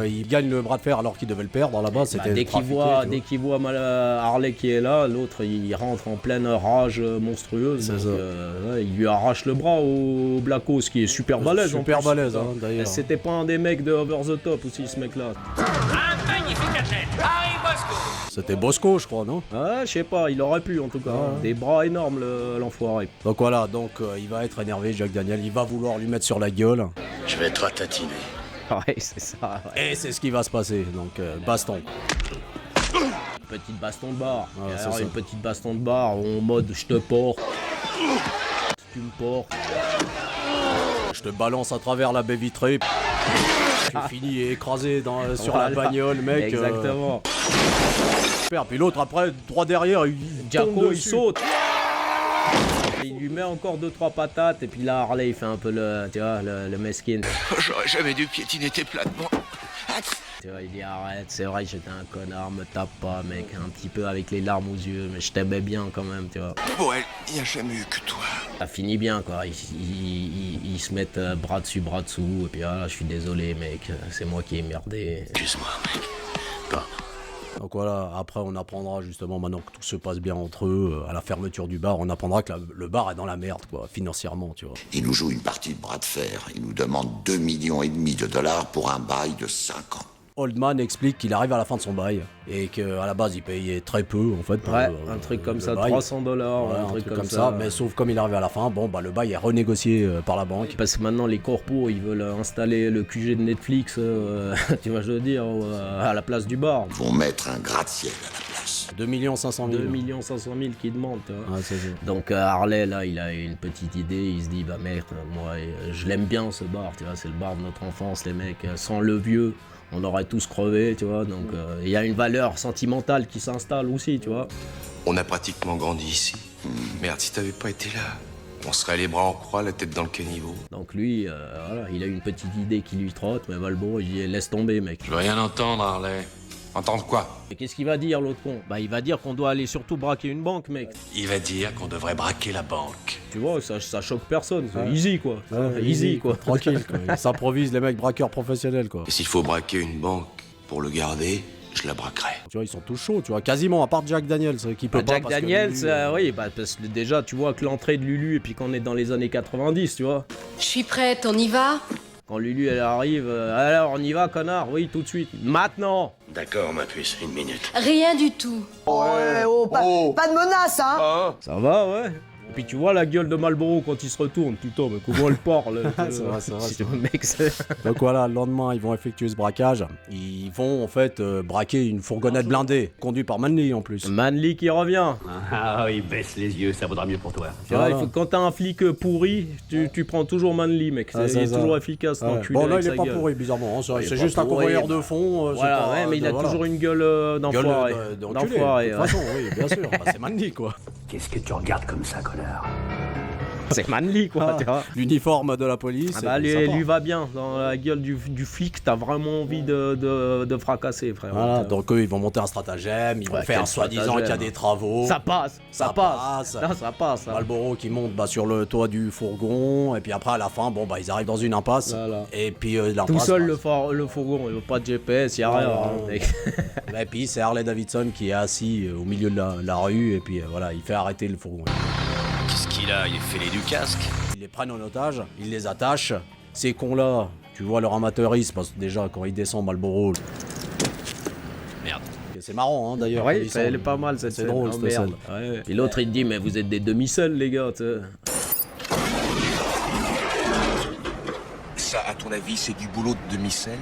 Il gagne le bras de fer alors qu'il devait le perdre. Là-bas, c'était dès qu'il voit Harley qui est là, l'autre, il rentre en pleine rage monstrueuse. Donc, il lui arrache le bras au Blackos, qui est super balèze. Super balèze, hein, d'ailleurs. C'était pas un des mecs de Over the Top aussi, ce mec-là. Un magnifique athlète, Harry Bosco. C'était Bosco, je crois, non? Ouais, je sais pas, il aurait pu en tout cas. Des bras énormes, l'enfoiré. Donc voilà, il va être énervé, Jack Daniel. Il va vouloir lui mettre sur la gueule. Je vais te ratatiner. Ouais, c'est ça. Ouais. Et c'est ce qui va se passer. Donc, baston. Petite baston de bar. Ouais, Alors, c'est ça. une petite baston de bar en mode je te porte. Tu me portes. Je te balance à travers la baie vitrée. Tu finis écrasé sur la bagnole, mec. Exactement. Super. Puis l'autre, après, droit derrière, il Jacko, tombe il dessus. saute. Il lui met encore 2-3 patates et puis là Harley il fait un peu le mesquine. J'aurais jamais dû piétiner tes platements. Tu vois, il dit arrête, c'est vrai que j'étais un connard, me tape pas mec, un petit peu avec les larmes aux yeux, mais je t'aimais bien quand même, tu vois. Bon, il n'y a jamais eu que toi. Ça finit bien quoi, ils se mettent bras dessus, bras dessous, et puis là je suis désolé mec, c'est moi qui ai merdé. Excuse-moi, mec. Pardon. Donc voilà, après on apprendra justement, maintenant que tout se passe bien entre eux, à la fermeture du bar, on apprendra que le bar est dans la merde, quoi, financièrement, tu vois. Il nous joue une partie de bras de fer. Il nous demande 2,5 millions de dollars pour un bail de 5 ans. Oldman explique qu'il arrive à la fin de son bail et qu'à la base il payait très peu en fait. Ouais, un truc comme ça, bail. $300, Ouais, un truc comme ça. Mais sauf comme il arrive à la fin, le bail est renégocié par la banque. Parce que maintenant les corpos ils veulent installer le QG de Netflix, tu vois je veux dire, à la place du bar. Ils vont mettre un gratte-ciel à la place. 2 500 000. 2 500 000 qui demandent, tu vois. Ouais, c'est ça. Donc Harley là il a une petite idée, il se dit bah merde moi je l'aime bien ce bar, tu vois, c'est le bar de notre enfance les mecs, sans le vieux on aurait tous crevé, tu vois, donc il y a une valeur sentimentale qui s'installe aussi, tu vois. On a pratiquement grandi ici. Merde, si t'avais pas été là, on serait les bras en croix, la tête dans le caniveau. Donc lui, voilà, il a une petite idée qui lui trotte, mais Valbon il dit laisse tomber mec. Je veux rien entendre, Harley. Entendre quoi? Et qu'est-ce qu'il va dire l'autre con? Bah il va dire qu'on doit aller surtout braquer une banque mec. Il va dire qu'on devrait braquer la banque. Tu vois, ça choque personne, c'est easy quoi. Ouais, easy quoi. Tranquille, quoi. Ils s'improvisent les mecs braqueurs professionnels, quoi. Et s'il faut braquer une banque pour le garder, je la braquerai. Tu vois, ils sont tous chauds, tu vois, quasiment, à part Jack Daniels qui peut pas. Jack parce que Daniels, lui, oui, bah parce que déjà tu vois que l'entrée de Lulu et puis qu'on est dans les années 90, tu vois. Je suis prête, on y va? Quand Lulu elle arrive, alors on y va connard, oui tout de suite, maintenant. D'accord, ma puce, 1 minute. Rien du tout. Pas de menace, hein. Ça va, ouais. Et puis tu vois la gueule de Marlboro quand il se retourne, putain, mais comment elle parle. C'est vrai, c'est vrai. Mec, c'est... Donc voilà, le lendemain, ils vont effectuer ce braquage. Ils vont en fait braquer une fourgonnette blindée, conduite par Manly en plus. Manly qui revient. Ah oui, baisse les yeux, ça vaudra mieux pour toi. Tu vois, Voilà. quand t'as un flic pourri, tu prends toujours Manly, mec. Ah, il est ça. toujours efficace, Ouais. l'enculé Bon, là, avec il est sa pas gueule. pourri, bizarrement. Hein. Il est C'est pas juste un pourri, convoyeur bah. de fond. c'est Voilà, pas, ouais, mais il a voilà. toujours une gueule d'enfoiré. Gueule d'enculé, D'enfoiré, de toute ouais. façon, oui, bien sûr. Bah, c'est Manly, quoi. Qu'est-ce que tu regardes comme ça, connard? C'est Manly, quoi, tu vois. L'uniforme de la police. Ah bah, c'est sympa. lui va bien. Dans la gueule du flic, t'as vraiment envie de fracasser, frère. Voilà, donc eux, ils vont monter un stratagème, ils vont Ouais, faire quel soi-disant qu'il y a stratagème. des travaux. Ça passe, ça passe. Non, ça passe. Hein. Marlboro qui monte sur le toit du fourgon, et puis après, à la fin, ils arrivent dans une impasse. Voilà. Et puis l'impasse. Tout seul, le fourgon, il n'y a pas de GPS, il n'y a rien. Voilà. Hein, mec. Et puis c'est Harley Davidson qui est assis au milieu de la rue, et puis voilà, il fait arrêter le fourgon. Qu'est-ce qu'il a? Il est fêlé du casque? Ils les prennent en otage, ils les attachent. Ces cons-là, tu vois leur amateurisme, parce que déjà, quand ils descendent Marlboro. Merde. C'est marrant, hein, d'ailleurs. Oui, ils sont- elle est pas mal cette C'est scène. drôle, Oh, cette merde. scène. Ouais. Et l'autre, il te dit, mais vous êtes des demi-seuls, les gars, tu sais. Ça, à ton avis, c'est du boulot de demi-sel?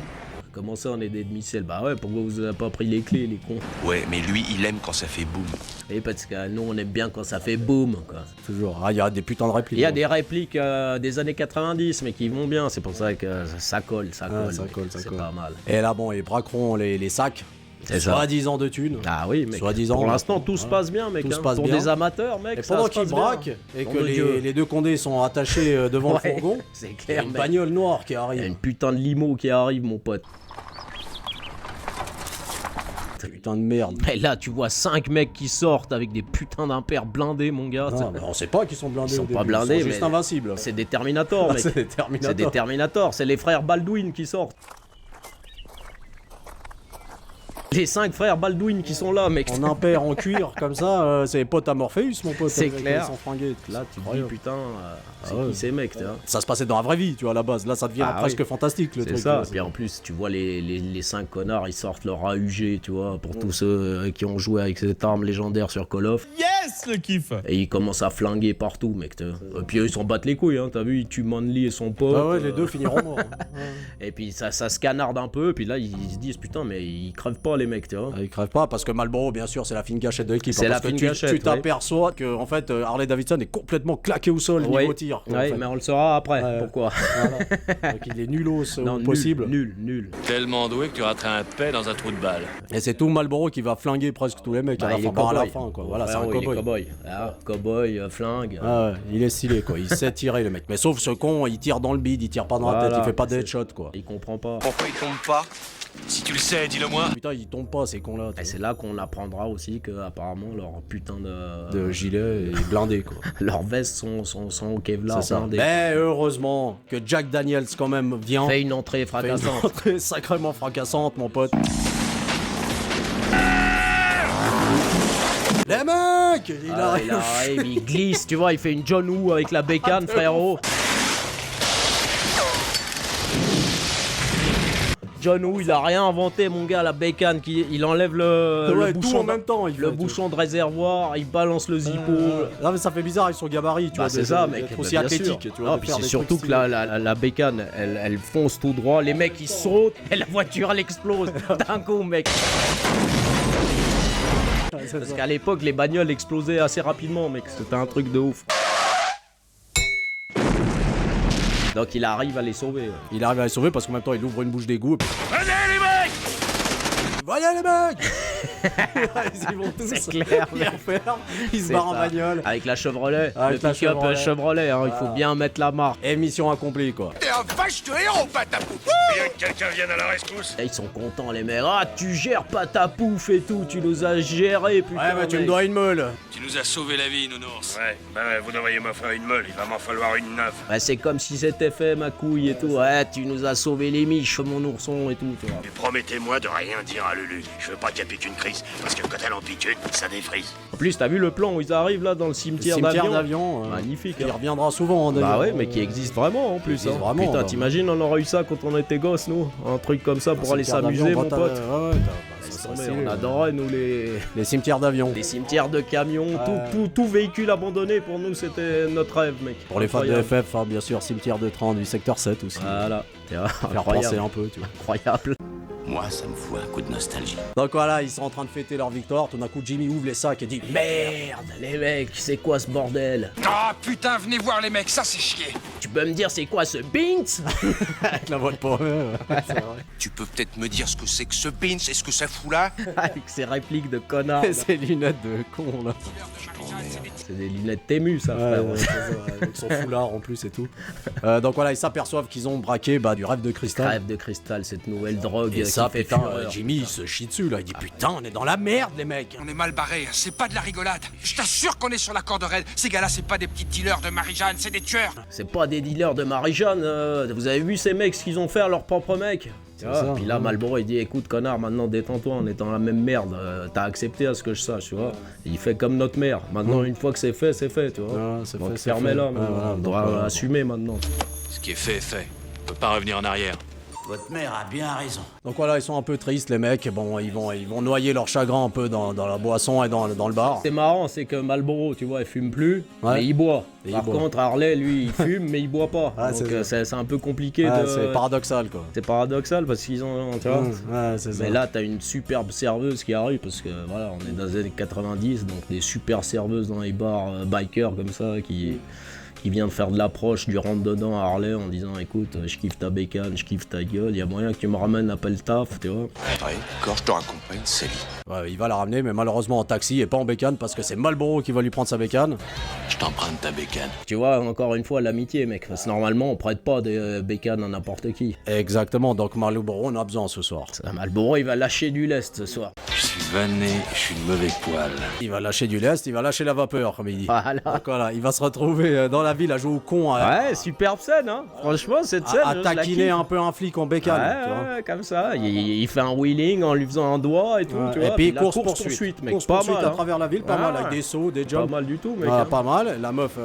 Comment ça, on est des demi-sels? Bah ouais, pourquoi vous avez pas pris les clés, les cons? Ouais, mais lui, il aime quand ça fait boum. Et parce que nous, on aime bien quand ça fait boum, quoi. Toujours. Ah, il y a des putains de répliques. Il y a des répliques des années 90, mais qui vont bien. C'est pour ça que ça colle, ça colle. ça mec. colle, ça C'est colle. pas mal. Et là, bon, ils braqueront les sacs C'est ça. Soi-disant de thunes. Ah oui, mec. Soi-disant. Pour l'instant, tout se passe bien, mec. Tout se passe pour bien. des amateurs, mec. Et ça pendant se qu'ils passe braquent bien. et Nom que de Dieu. les deux condés sont attachés devant le Ouais, fourgon, c'est il y a clair, une mec. bagnole noire qui Il y a arrive. une putain de limo qui arrive, mon pote. Putain de merde. Et là, tu vois 5 mecs qui sortent avec des putains d'impairs blindés, mon gars. Non, mais on sait pas qu'ils sont blindés. Ils sont au pas début, blindés, ils sont juste mais- invincibles. C'est des Terminators, mec. C'est des Terminators. C'est des Terminators. C'est les frères Baldwin qui sortent. Les 5 frères Baldwin qui sont là, mec. En impair en cuir, comme ça, c'est les potes à Morpheus, mon pote. C'est avec clair. les sans fringués. Là, tu te dis, Incroyable. putain, c'est ouais. qui ces mecs, tu vois. Ça se passait dans la vraie vie, tu vois, à la base. Là, ça devient Ah presque oui. fantastique, le C'est truc. ça. là. Et puis en plus, tu vois, les 5 connards, ils sortent leur AUG, tu vois, pour tous ceux qui ont joué avec cette arme légendaire sur Call of. Yes, le kiff. Et ils commencent à flinguer partout, mec. Tu vois. Et puis eux, ils s'en battent les couilles, hein. T'as vu, ils tuent Manly et son pote. Ah ouais, les deux finiront morts. Et puis ça se canarde un peu. Et puis là, ils se disent, putain, mais ils crèvent pas, les mecs, tu vois. Ils crèvent pas parce que Marlboro, bien sûr, c'est la fine gâchette de l'équipe. C'est hein, la parce que fine tu gâchette, tu t'aperçois que en fait Harley Davidson est complètement claqué au sol Ouais. niveau tir. quoi, en Ouais, fait. mais on le saura après. Ouais. Pourquoi? Voilà. Donc il est nulos Non, au nul, possible. Nul. Tellement doué que tu raterais un paix dans un trou de balle. Et c'est tout Marlboro qui va flinguer presque tous les mecs à la il fin. est Bah, à la cow-boy. fin, quoi. Voilà, c'est Frérot, un il est cowboy. cowboy. Ah, cowboy, flingue. Ah ouais, il est stylé quoi, il sait tirer le mec. Mais sauf ce con, il tire dans le bide, il tire pas dans la Voilà, tête, il fait pas de c'est- headshot quoi. Il comprend pas. Pourquoi il tombe pas? Si tu le sais, dis-le-moi. Putain, il tombe pas ces cons là. Et c'est là qu'on apprendra aussi que apparemment leur putain De gilet et blindé quoi. leurs vestes sont au Kevlar C'est ça. blindées. Mais heureusement que Jack Daniels quand même vient. Fait une entrée Fait une fracassante. entrée sacrément fracassante mon pote. Les mecs il Ah, arrive. il arrive, il glisse, tu vois, il fait une John Woo avec la bécane, frérot. John Woo, il a rien inventé, mon gars, la bécane, il enlève le Ouais, tout bouchon en même temps. le bouchon de réservoir, il balance le zippo. Non mais ça fait bizarre avec son gabarit, tu Bah vois. c'est de- ça, d'être mec. aussi Bah, bien athlétique, sûr. tu vois. Non, de puis faire c'est des surtout trucs que stylés. la bécane, elle fonce tout droit, les mecs ils sautent et la voiture elle explose d'un coup, mec. C'est Parce ça. qu'à l'époque, les bagnoles explosaient assez rapidement, mec. C'était un truc de ouf. Donc il arrive à les sauver. Ouais. Il arrive à les sauver parce qu'en même temps il ouvre une bouche d'égout. Et puis... Allez, les mecs! Voyez les mecs Ils vont tous. C'est clair, Ils mec. referment, ils se C'est barrent en ça. bagnole. Avec la Chevrolet, Avec le la pick-up Chevrolet. Chevrolet, hein, il faut Voilà. bien mettre la marque. Et mission accomplie quoi. T'es un vache de héros, Patapou! Bien que quelqu'un vienne à la rescousse. Et ils sont contents les mecs. Ah tu gères pas ta pouffe et tout, tu nous as géré putain. Ouais mais tu me mec. dois une meule. Tu nous as sauvé la vie, nounours. Ouais, ben vous devriez m'offrir une meule, il va m'en falloir une neuve. Ouais, c'est comme si c'était fait ma couille et tout. Ouais tu nous as sauvé les miches mon ourson et tout. Tu vois. Et promettez-moi de rien dire à Lulu. Je veux pas qu'elle pique une crise, parce que quand elle en pique une, ça défrise. En plus t'as vu le plan où ils arrivent là dans le Le cimetière cimetière d'avion. d'avion. Magnifique. Il hein. reviendra souvent Bah d'ailleurs. ouais, mais qui existe vraiment en plus. existe Hein. vraiment, Putain, bah. t'imagines, on aurait eu ça quand on était gosses, nous. Un truc comme ça pour aller Cimetière s'amuser, d'avion, mon bah, pote. ouais, ça serait Attendez, stylé, on ouais. adorait, nous, Les cimetières d'avion. les cimetières de camions, tout véhicule abandonné, pour nous, c'était notre rêve, mec. Pour les fans de Incroyable. FF, hein, bien sûr, cimetière de train du secteur 7 aussi. Voilà. Tiens, Faire penser incroyable. un peu, tu vois. Incroyable. Moi, ça me fout un coup de nostalgie. Donc voilà, ils sont en train de fêter leur victoire. Tout d'un coup, Jimmy ouvre les sacs et dit Merde, les mecs, c'est quoi ce bordel? Ah putain, venez voir les mecs, ça c'est chier! Tu peux me dire c'est quoi ce Binks? avec la voix de pauvre. C'est vrai. Tu peux peut-être me dire ce que c'est que ce pins et ce que ça fout là? Avec ses répliques de connard. Et ces lunettes de con là. C'est des lunettes Tému, ça, Ouais, frère. ouais, c'est ça, avec son foulard en plus et tout. Donc voilà, ils s'aperçoivent qu'ils ont braqué du rêve de cristal. Rêve de cristal, cette nouvelle drogue Et qui ça, fait putain, fureur. Jimmy il se chie dessus là. Il dit putain, on est dans la merde, les mecs. On est mal barré, c'est pas de la rigolade. Je t'assure qu'on est sur la corde raide. Ces gars-là, c'est pas des petits dealers de Marie-Jeanne, c'est des tueurs. C'est pas des dealers de Marie-Jeanne. Vous avez vu ces mecs, ce qu'ils ont fait à leur propre mec? Tu vois, ça, puis là, ouais. Marlboro, il dit écoute, connard, maintenant détends-toi, on est dans la même merde. T'as accepté à ce que je sache, tu vois. Et il fait comme notre mère. Maintenant, une fois que c'est fait, tu vois. Ouais, c'est Donc fait, c'est fermez-la, fait. maintenant. Ouais, voilà, On donc, doit assumer maintenant. Ce qui est fait est fait. On peut pas revenir en arrière. Votre mère a bien raison. Donc voilà, ils sont un peu tristes, les mecs. Bon, ils vont noyer leur chagrin un peu dans la boisson et dans le bar. C'est marrant, c'est que Marlboro, tu vois, il fume plus, Ouais. mais il boit. Et Par il boit. contre, Harley, lui, il fume, mais il boit pas. Ah, Donc c'est ça. c'est un peu compliqué Ouais, de. c'est paradoxal quoi. C'est paradoxal parce qu'ils ont. Tu vois. Ouais, c'est ça. Mais là, t'as une superbe serveuse qui arrive parce que voilà, on est dans les années 90, donc des super serveuses dans les bars bikers comme ça qui qu'il vient de faire de l'approche du rentre-dedans à Harley en disant écoute, je kiffe ta bécane, je kiffe ta gueule, il y a moyen que tu me ramènes à Peltaf, tu vois. Ouais, d'accord, je te raccompagne, Sally. Ouais, il va la ramener, mais malheureusement en taxi et pas en bécane parce que c'est Marlboro qui va lui prendre sa bécane. Je t'emprunte ta bécane. Tu vois, encore une fois, l'amitié, mec. Parce que normalement, on prête pas des bécanes à n'importe qui. Exactement, donc Marlboro on a besoin ce soir. Ça, Marlboro, il va lâcher du lest ce soir. Je suis vanné, je suis de mauvais poil. Il va lâcher du lest, il va lâcher la vapeur, comme il dit. Voilà. Donc voilà, il va se retrouver dans la ville à jouer au con. Ouais, superbe scène, hein. Franchement, cette scène. À je la taquiner kiffe. un peu un flic en bécane. tu vois. Ouais, comme ça. Il fait un wheeling en lui faisant un doigt et tout, Ouais, tu vois. et puis la course-poursuite, mec. Course pas poursuite mal. à Hein. travers la ville, pas mal, avec des sauts, des jumps. Pas mal du tout, mec. Ah, hein. pas mal. La meuf,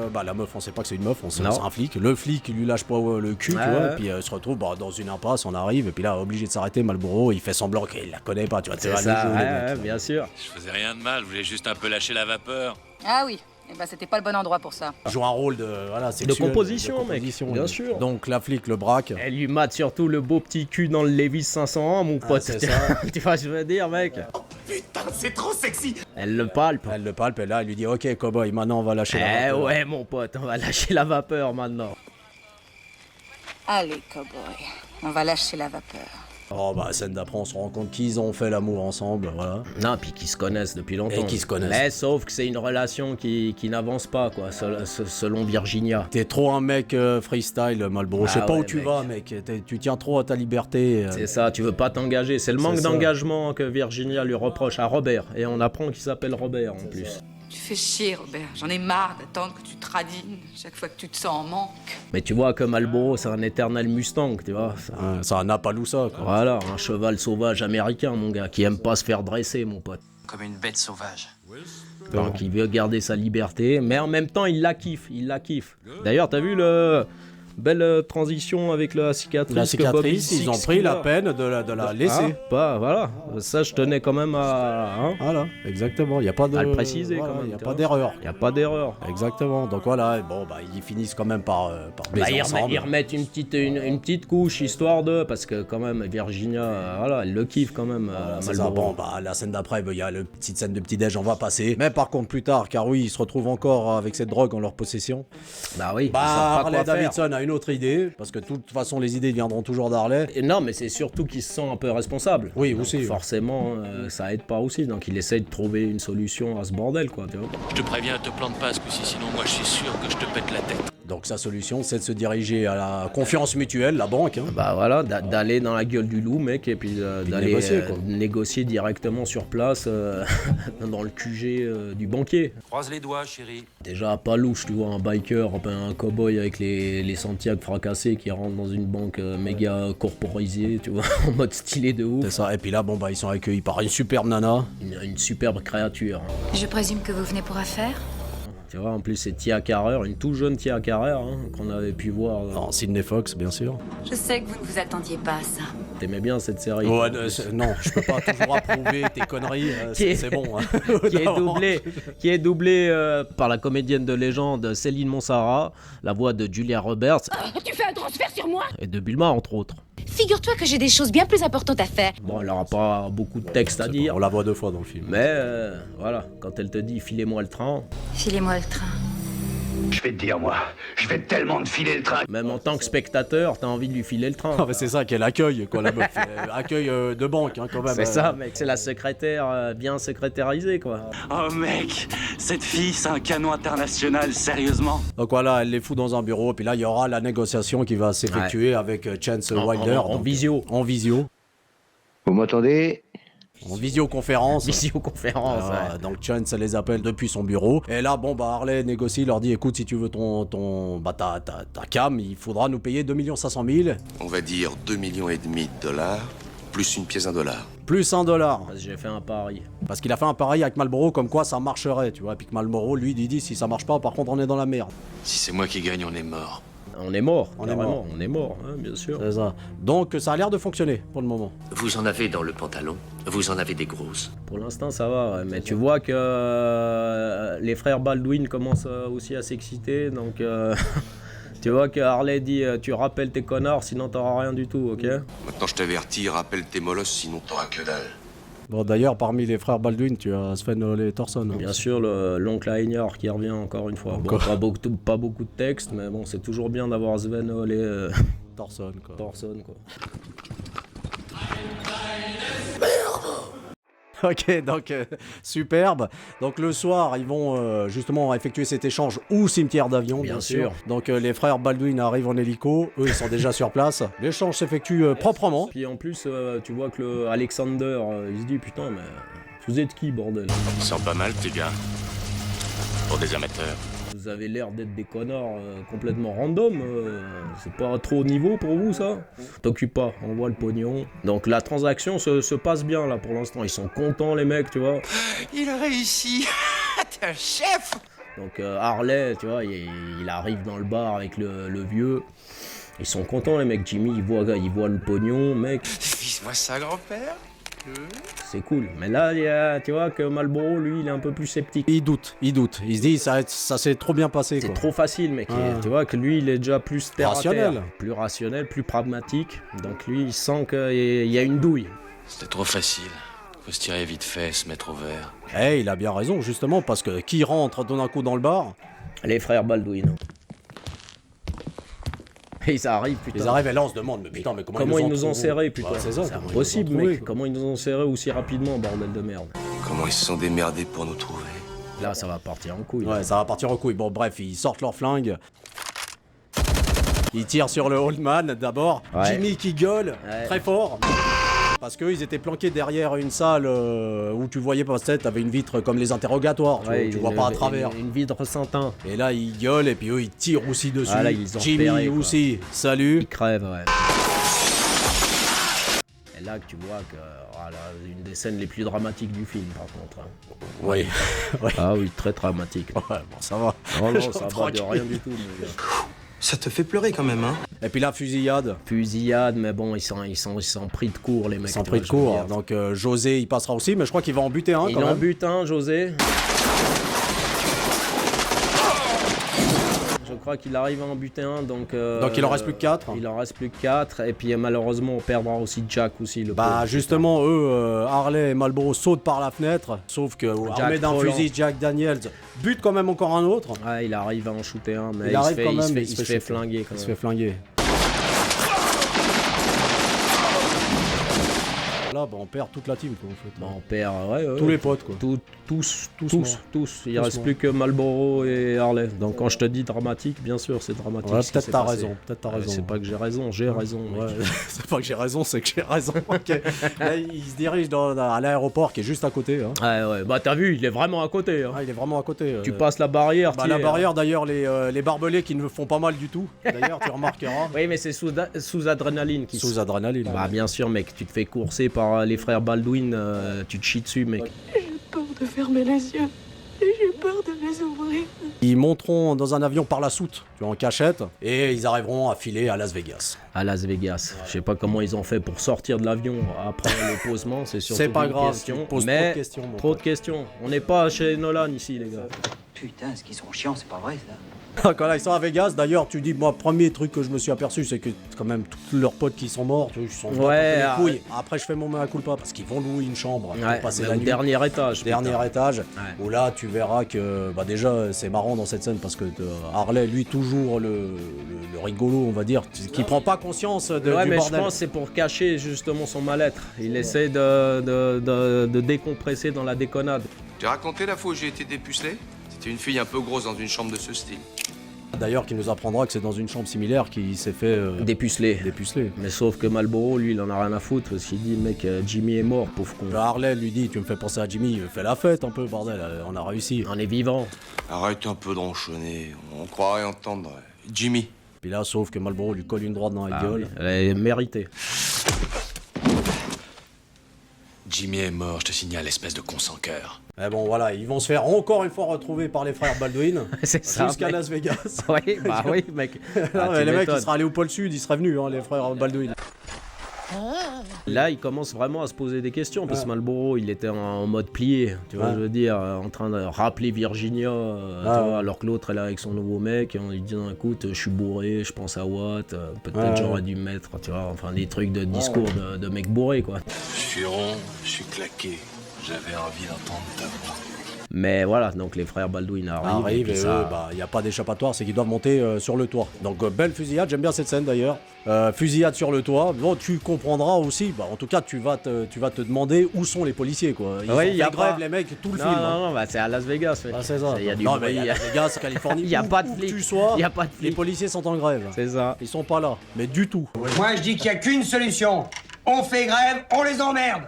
on sait pas que c'est une meuf, on sait que Non. c'est un flic. Le flic, il lui lâche pas le cul, tu Ouais, vois. ouais. Et puis se retrouve dans une impasse, on arrive, et puis là, obligé de s'arrêter, Marlboro, il fait semblant qu'il la connaît pas, tu vois. C'est les ça, jeux, les ouais, mecs. bien sûr. Je faisais rien de mal, je voulais juste un peu lâcher la vapeur. Ah oui, eh ben c'était pas le bon endroit pour ça. Joue un rôle de, voilà, sexuel, composition, mec, bien sûr. Donc la flic le braque. Elle lui mate surtout le beau petit cul dans le Levi's 501, mon pote. c'est ça. Tu vois ce que je veux dire, mec? Putain, c'est trop sexy. Elle le palpe. Elle le palpe, et là, elle lui dit ok, cowboy, maintenant on va lâcher la Eh vapeur. ouais, mon pote, on va lâcher la vapeur maintenant. Allez, cowboy, on va lâcher la vapeur. Oh bah, scène d'après, on se rend compte qu'ils ont fait l'amour ensemble, voilà. Non, puis qu'ils se connaissent depuis longtemps. Et qu'ils se connaissent. Mais sauf que c'est une relation qui n'avance pas, quoi, selon Virginia. T'es trop un mec freestyle, Marlboro. Je sais Ah pas ouais, où tu mec. vas, mec. Tu tiens trop à ta liberté. C'est ça, tu veux pas t'engager. C'est le manque ça. d'engagement que Virginia lui reproche à Robert. Et on apprend qu'il s'appelle Robert en plus. Tu fais chier, Robert. J'en ai marre d'attendre que tu tradines chaque fois que tu te sens en manque. Mais tu vois que Marlboro, c'est un éternel Mustang, tu vois. C'est un Appaloosa, quoi. Voilà, un cheval sauvage américain, mon gars, qui aime pas se faire dresser, mon pote. Comme une bête sauvage. Donc il veut garder sa liberté, mais en même temps il la kiffe, D'ailleurs, t'as vu le belle transition avec la cicatrice. La que cicatrice, Bobby ils ont Six pris qui la a. peine de la laisser. Hein, pas, voilà. Ça, je tenais quand même à. Hein, Voilà, exactement. Il n'y a pas de. à le préciser voilà, quand même. Il n'y a tu pas vois. d'erreur. Il n'y a pas d'erreur. Exactement. Donc voilà, et bon, bah, ils finissent quand même par baiser ensemble. Ils remettent une petite couche histoire de. Parce que quand même, Virginia, voilà, elle le kiffe quand même. C'est ça. Bon, bah, la scène d'après, il y a la petite scène de petit-déj, on va passer. Mais par contre, plus tard, car oui, ils se retrouvent encore avec cette drogue en leur possession. Bah oui. ils savent Bah, pas Harley quoi faire. Davidson a une autre idée, parce que de toute façon, les idées viendront toujours d'Harley. Et non, mais c'est surtout qu'il se sent un peu responsable. Oui, Donc, aussi, oui. forcément, ça aide pas aussi. Donc il essaye de trouver une solution à ce bordel, quoi. Tu vois. Je te préviens, te plante pas ce coup-ci, sinon moi je suis sûr que je te pète la tête. Donc sa solution, c'est de se diriger à la confiance mutuelle, la banque. Hein. Bah voilà, d'aller dans la gueule du loup, mec, et puis d'aller négocier, quoi. négocier directement sur place dans le QG du banquier. Croise les doigts, chérie. Déjà, pas louche, tu vois, un biker, un cow-boy avec les Santiago fracassés qui rentre dans une banque méga corporisée, tu vois, en mode stylé de ouf. C'est ça. Et puis là, bon, bah, ils sont accueillis par une superbe nana. Une superbe créature. Je présume que vous venez pour affaire? Tu vois, en plus, c'est Tia Carrère, une toute jeune Tia Carrère, hein, qu'on avait pu voir. Non, Sidney Fox, bien sûr. Je sais que vous ne vous attendiez pas à ça. T'aimais bien cette série. Ouais, non, je peux pas toujours approuver tes conneries. C'est bon. Hein. qui est doublé par la comédienne de légende Céline Monsara, la voix de Julia Roberts Tu fais un transfert sur moi? et de Bulma, entre autres. Figure-toi que j'ai des choses bien plus importantes à faire. Bon, elle aura pas beaucoup de texte à dire, On la voit 2 fois dans le film. mais voilà, quand elle te dit filez-moi le train, Filez-moi le train. Je vais te dire, moi, je vais tellement te filer le train. même en tant que spectateur, t'as envie de lui filer le train. Ah, mais c'est ça qu'elle accueille, quoi, la meuf. Accueil de banque, hein, quand même. C'est ça, mec, c'est la secrétaire bien secrétarisée, quoi. Oh mec, cette fille, c'est un canon international, sérieusement. Donc voilà, elle les fout dans un bureau, puis là, il y aura la négociation qui va s'effectuer avec Chance Wilder. En donc, visio. En visio. Vous m'entendez? En visioconférence. Visioconférence, ouais. Donc Chance les appelle depuis son bureau. Et là, bon, bah, Harley négocie, leur dit écoute, si tu veux ta cam, il faudra nous payer 2 500 000 On va dire 2,5 millions de dollars, plus une pièce $1. plus $1. Parce que j'ai fait un pari. Parce qu'il a fait un pari avec Marlboro comme quoi ça marcherait, tu vois. Puis que Marlboro, lui, il dit si ça marche pas, par contre, on est dans la merde. Si c'est moi qui gagne, on est mort. On est mort, On est carrément, mort. on est mort, hein, bien sûr. C'est ça. Donc ça a l'air de fonctionner pour le moment. Vous en avez dans le pantalon, vous en avez des grosses. Pour l'instant, ça va, ouais. Mais tu vois que les frères Baldwin commencent aussi à s'exciter, donc tu vois que Harley dit tu rappelles tes connards, sinon t'auras rien du tout, ok? Maintenant, je t'avertis, rappelle tes molosses, sinon t'auras que dalle. Bon, d'ailleurs, parmi les frères Baldwin, tu as Sven Ole Thorson. Bien sûr, l'oncle Einar qui revient encore une fois. Bon, pas beaucoup de texte, mais bon, c'est toujours bien d'avoir Sven Ole Thorson, quoi. Ok, donc superbe. Donc le soir, ils vont justement effectuer cet échange au cimetière d'avion, bien sûr. Donc les frères Baldwin arrivent en hélico, eux ils sont déjà sur place. L'échange s'effectue proprement. Puis en plus, tu vois que Alexander, il se dit putain, mais vous êtes qui, bordel? Ils sont pas mal, tes gars. Pour des amateurs. Vous avez l'air d'être des connards complètement random, c'est pas trop haut niveau pour vous ça? T'occupe pas, on voit le pognon. Donc la transaction se passe bien là pour l'instant, ils sont contents les mecs, tu vois. Il a réussi. T'es un chef. Donc Harley, tu vois, il arrive dans le bar avec le vieux. Ils sont contents les mecs, Jimmy, il voit le pognon, mec. Fils-moi ça, grand-père. C'est cool, mais là, tu vois que Marlboro, lui, il est un peu plus sceptique. Il doute. Il se dit, ça s'est trop bien passé. C'est trop facile, mec. Tu vois que lui, il est déjà plus terre à terre, plus rationnel, plus pragmatique. Donc lui, il sent qu'il y a une douille. C'était trop facile. Faut se tirer vite fait, se mettre au vert. Eh, il a bien raison, justement, parce que qui rentre d'un coup dans le bar? Les frères Baldwin. Et ils arrivent, putain. Ils arrivent et là on se demande, mais putain, mais comment ils nous ont serrés, putain. Bah, c'est impossible, mec. Comment ils nous ont serrés aussi rapidement, bordel de merde. Comment ils se sont démerdés pour nous trouver? Là, ça va partir en couille. Ouais, ça va partir en couille. Bon, bref, ils sortent leurs flingues. Ils tirent sur le old man d'abord. Ouais. Jimmy qui gueule très fort. Parce qu'ils étaient planqués derrière une salle où tu voyais pas cette, t'avais une vitre comme les interrogatoires, tu vois pas à travers. Une vitre Saint-Tin. Et là ils gueulent et puis eux ils tirent aussi dessus. Ah, là, ils ont Jimmy repéré, aussi, salut. Il crève, ouais. Et là que tu vois que voilà, une des scènes les plus dramatiques du film par contre. Hein. Oui. Ah oui, très dramatique. Ouais, bon ça va. Non, ça va de rien du tout. Mais... Ça te fait pleurer quand même, hein? Et puis là, fusillade. Fusillade, mais bon, ils sont pris de court, les mecs. Ils sont pris de court. Donc José, il passera aussi, mais je crois qu'il va en buter un. Il en bute un, José. Je crois qu'il arrive à en buter un, donc il en reste plus que 4. Il en reste plus que 4, et puis malheureusement, on perdra aussi Jack aussi. Bah justement, eux, Harley et Marlboro sautent par la fenêtre, sauf que armé d'un fusil, Jack Daniels bute quand même encore un autre. Ouais, il arrive à en shooter un, mais il se fait flinguer quand même. Il se fait flinguer. Là, bah, on perd toute la team, quoi, en fait. Bah, on perd, ouais. Tous les potes, quoi. Tous. Il reste plus que Marlboro et Harley. Donc quand je te dis dramatique, bien sûr, c'est dramatique. Ouais, peut-être t'as raison. C'est pas que j'ai raison, j'ai raison. Ouais. C'est pas que j'ai raison, c'est que j'ai raison. Okay. Là, il se dirige à l'aéroport qui est juste à côté. Hein. Ouais. Bah t'as vu, il est vraiment à côté. Hein. Ah, il est vraiment à côté. Tu passes la barrière. Bah, la barrière, d'ailleurs, les barbelés qui ne font pas mal du tout. D'ailleurs, tu remarqueras. Oui, mais c'est sous adrénaline. Sous adrénaline. Bah bien sûr, mec, tu te fais courser par les frères Baldwin, tu te chies dessus, mec. J'ai peur de fermer les yeux et j'ai peur de les ouvrir. Ils monteront dans un avion par la soute, tu vois, en cachette, et ils arriveront à filer à Las Vegas. À Las Vegas. Je sais pas comment ils ont fait pour sortir de l'avion après le posement, c'est surtout pas une grave, question. Pose Mais trop de questions. Trop de questions. On n'est pas chez Nolan ici, les gars. Putain, ce qu'ils sont chiants, c'est pas vrai ça. Quand là, ils sont à Vegas, d'ailleurs, tu dis, moi, premier truc que je me suis aperçu, c'est que quand même tous leurs potes qui sont morts, ils sont les couilles. Après, je fais mon mea culpa parce qu'ils vont louer une chambre pour passer la nuit. Dernier étage. Où là, tu verras que, bah, déjà, c'est marrant dans cette scène parce que Harley, lui, toujours le rigolo, on va dire, qui prend pas conscience du mais bordel. je pense que c'est pour cacher justement son mal-être. Il essaie de décompresser dans la déconnade. Tu as raconté la fois où j'ai été dépucelé? C'était une fille un peu grosse dans une chambre de ce style. D'ailleurs, qui nous apprendra que c'est dans une chambre similaire qu'il s'est fait dépuceler. Mais sauf que Marlboro, lui, il en a rien à foutre parce qu'il dit, mec, Jimmy est mort, pauvre con. Harley lui dit, tu me fais penser à Jimmy, fais la fête un peu, bordel, on a réussi. On est vivant. Arrête un peu d'enchaîner, on croirait entendre Jimmy. Puis là, sauf que Marlboro lui colle une droite dans la gueule. Oui, elle est méritée. Jimmy est mort, je te signale, espèce de con sans cœur. Mais bon, voilà, ils vont se faire encore une fois retrouver par les frères Baldwin. C'est ça. Jusqu'à Las Vegas. Oui, bah oui, mec. Non, mais les mecs, ils seraient allés au pôle Sud, ils seraient venus, hein, les frères Baldwin. Là, il commence vraiment à se poser des questions parce que Marlboro, il était en mode plié, tu vois, je veux dire, en train de rappeler Virginia, tu vois, alors que l'autre, elle est avec son nouveau mec, et en lui disant, écoute, je suis bourré, je pense à Watt, peut-être j'aurais dû me mettre, tu vois, enfin des trucs de discours de mec bourré, quoi. Je suis rond, je suis claqué. J'avais envie d'entendre ta voix. Mais voilà, donc les frères Baldwin arrivent Et ça... il n'y a pas d'échappatoire, c'est qu'ils doivent monter sur le toit. Donc belle fusillade, j'aime bien cette scène d'ailleurs. Fusillade sur le toit, bon tu comprendras aussi, en tout cas tu vas te demander où sont les policiers quoi. Ils ont fait grève les mecs tout le film. Non, c'est à Las Vegas. Ah, c'est ça. Il y a du non bruit. mais Las Vegas, Californie, il n'y a pas de flics. Tu sois, il y a pas de flics. Les policiers sont en grève. C'est ça. Ils sont pas là, mais du tout. Moi je dis qu'il n'y a qu'une solution. On fait grève, on les emmerde.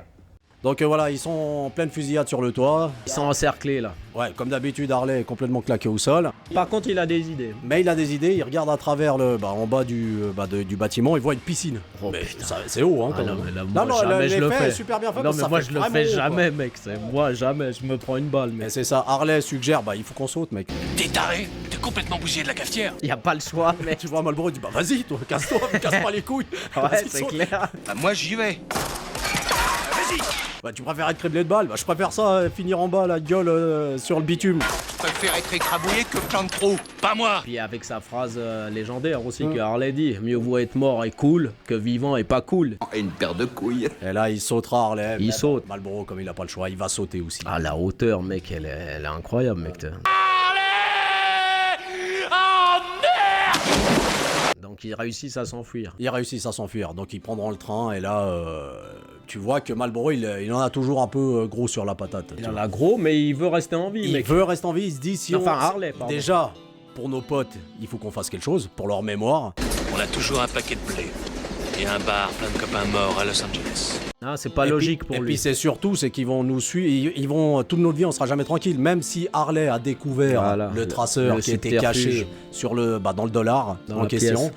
Donc voilà, ils sont en pleine fusillade sur le toit. Ils sont encerclés là. Ouais, comme d'habitude, Harley est complètement claqué au sol. Par contre, il a des idées. Mais il a des idées, il regarde à travers en bas du bâtiment, il voit une piscine. Oh, mais c'est haut, hein, quand même. Non, jamais je le fais. Super bien fait. Non, mais moi je le fais jamais, mec. C'est moi jamais, je me prends une balle. Mais c'est ça, Harley suggère, il faut qu'on saute, mec. T'es taré? T'es complètement bousillé de la cafetière? Y a pas le choix, mec. Tu vois Marlboro, il dit vas-y, toi, casse-toi, casse pas les couilles. Ouais, c'est clair. Moi j'y vais. Tu préfères être criblé de balles? Je préfère ça, finir en bas, la gueule sur le bitume. Je préfère être écrabouillé que plein de trous. Pas moi! Puis avec sa phrase légendaire aussi que Harley dit, mieux vaut être mort et cool que vivant et pas cool. Et une paire de couilles. Et là, il sautera Harley. Il saute. Marlboro, comme il a pas le choix, il va sauter aussi. Ah, la hauteur, mec, elle est incroyable, mec. Donc ils réussissent à s'enfuir. Donc ils prendront le train et là, tu vois que Marlboro, il en a toujours un peu gros sur la patate. Il en a gros, mais il veut rester en vie. Il veut rester en vie, il se dit si Harley, pardon. Déjà, pour nos potes, il faut qu'on fasse quelque chose, pour leur mémoire. On a toujours un paquet de blé. Et un bar plein de copains morts à Los Angeles. Ah, c'est pas logique pour lui. Et puis c'est surtout, c'est qu'ils vont nous suivre, toute notre vie, on sera jamais tranquille. Même si Harley a découvert le traceur qui était caché sur dans le dollar en question,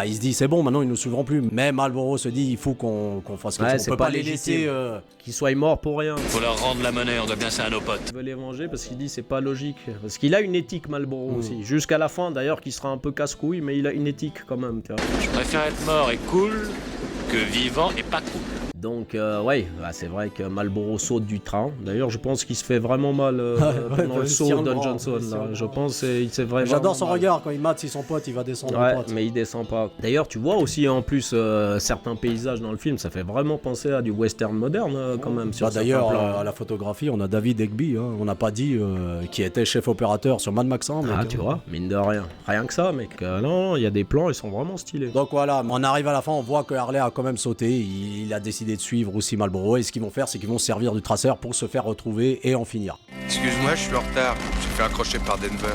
il se dit c'est bon, maintenant ils nous suivront plus. Mais Marlboro se dit il faut qu'on fasse quelque chose. On peut pas les laisser qu'ils soient morts pour rien. Faut leur rendre la monnaie, on doit bien ça à nos potes. Il veut les venger parce qu'il dit c'est pas logique. Parce qu'il a une éthique Marlboro aussi. Jusqu'à la fin d'ailleurs, qui sera un peu casse-couille, mais il a une éthique quand même. Je préfère être mort et cool que vivant et pas cool. Donc c'est vrai que Marlboro saute du train. D'ailleurs, je pense qu'il se fait vraiment mal dans le saut de Johnson. Là. Je pense qu'il s'est vraiment. J'adore son regard quand il mate si son pote il va descendre. Mais il descend pas. D'ailleurs, tu vois aussi en plus certains paysages dans le film, ça fait vraiment penser à du western moderne quand même. D'ailleurs, à la photographie, on a David Egby. On n'a pas dit qui était chef opérateur sur Mad Max 1. Tu vois, mine de rien. Rien que ça, mec. Non, il y a des plans, ils sont vraiment stylés. Donc voilà, on arrive à la fin, on voit que Harley a quand même sauté. Il a décidé de suivre aussi Marlboro et ce qu'ils vont faire c'est qu'ils vont servir du traceur pour se faire retrouver et en finir. Excuse-moi, je suis en retard. J'ai fait accrocher par Denver.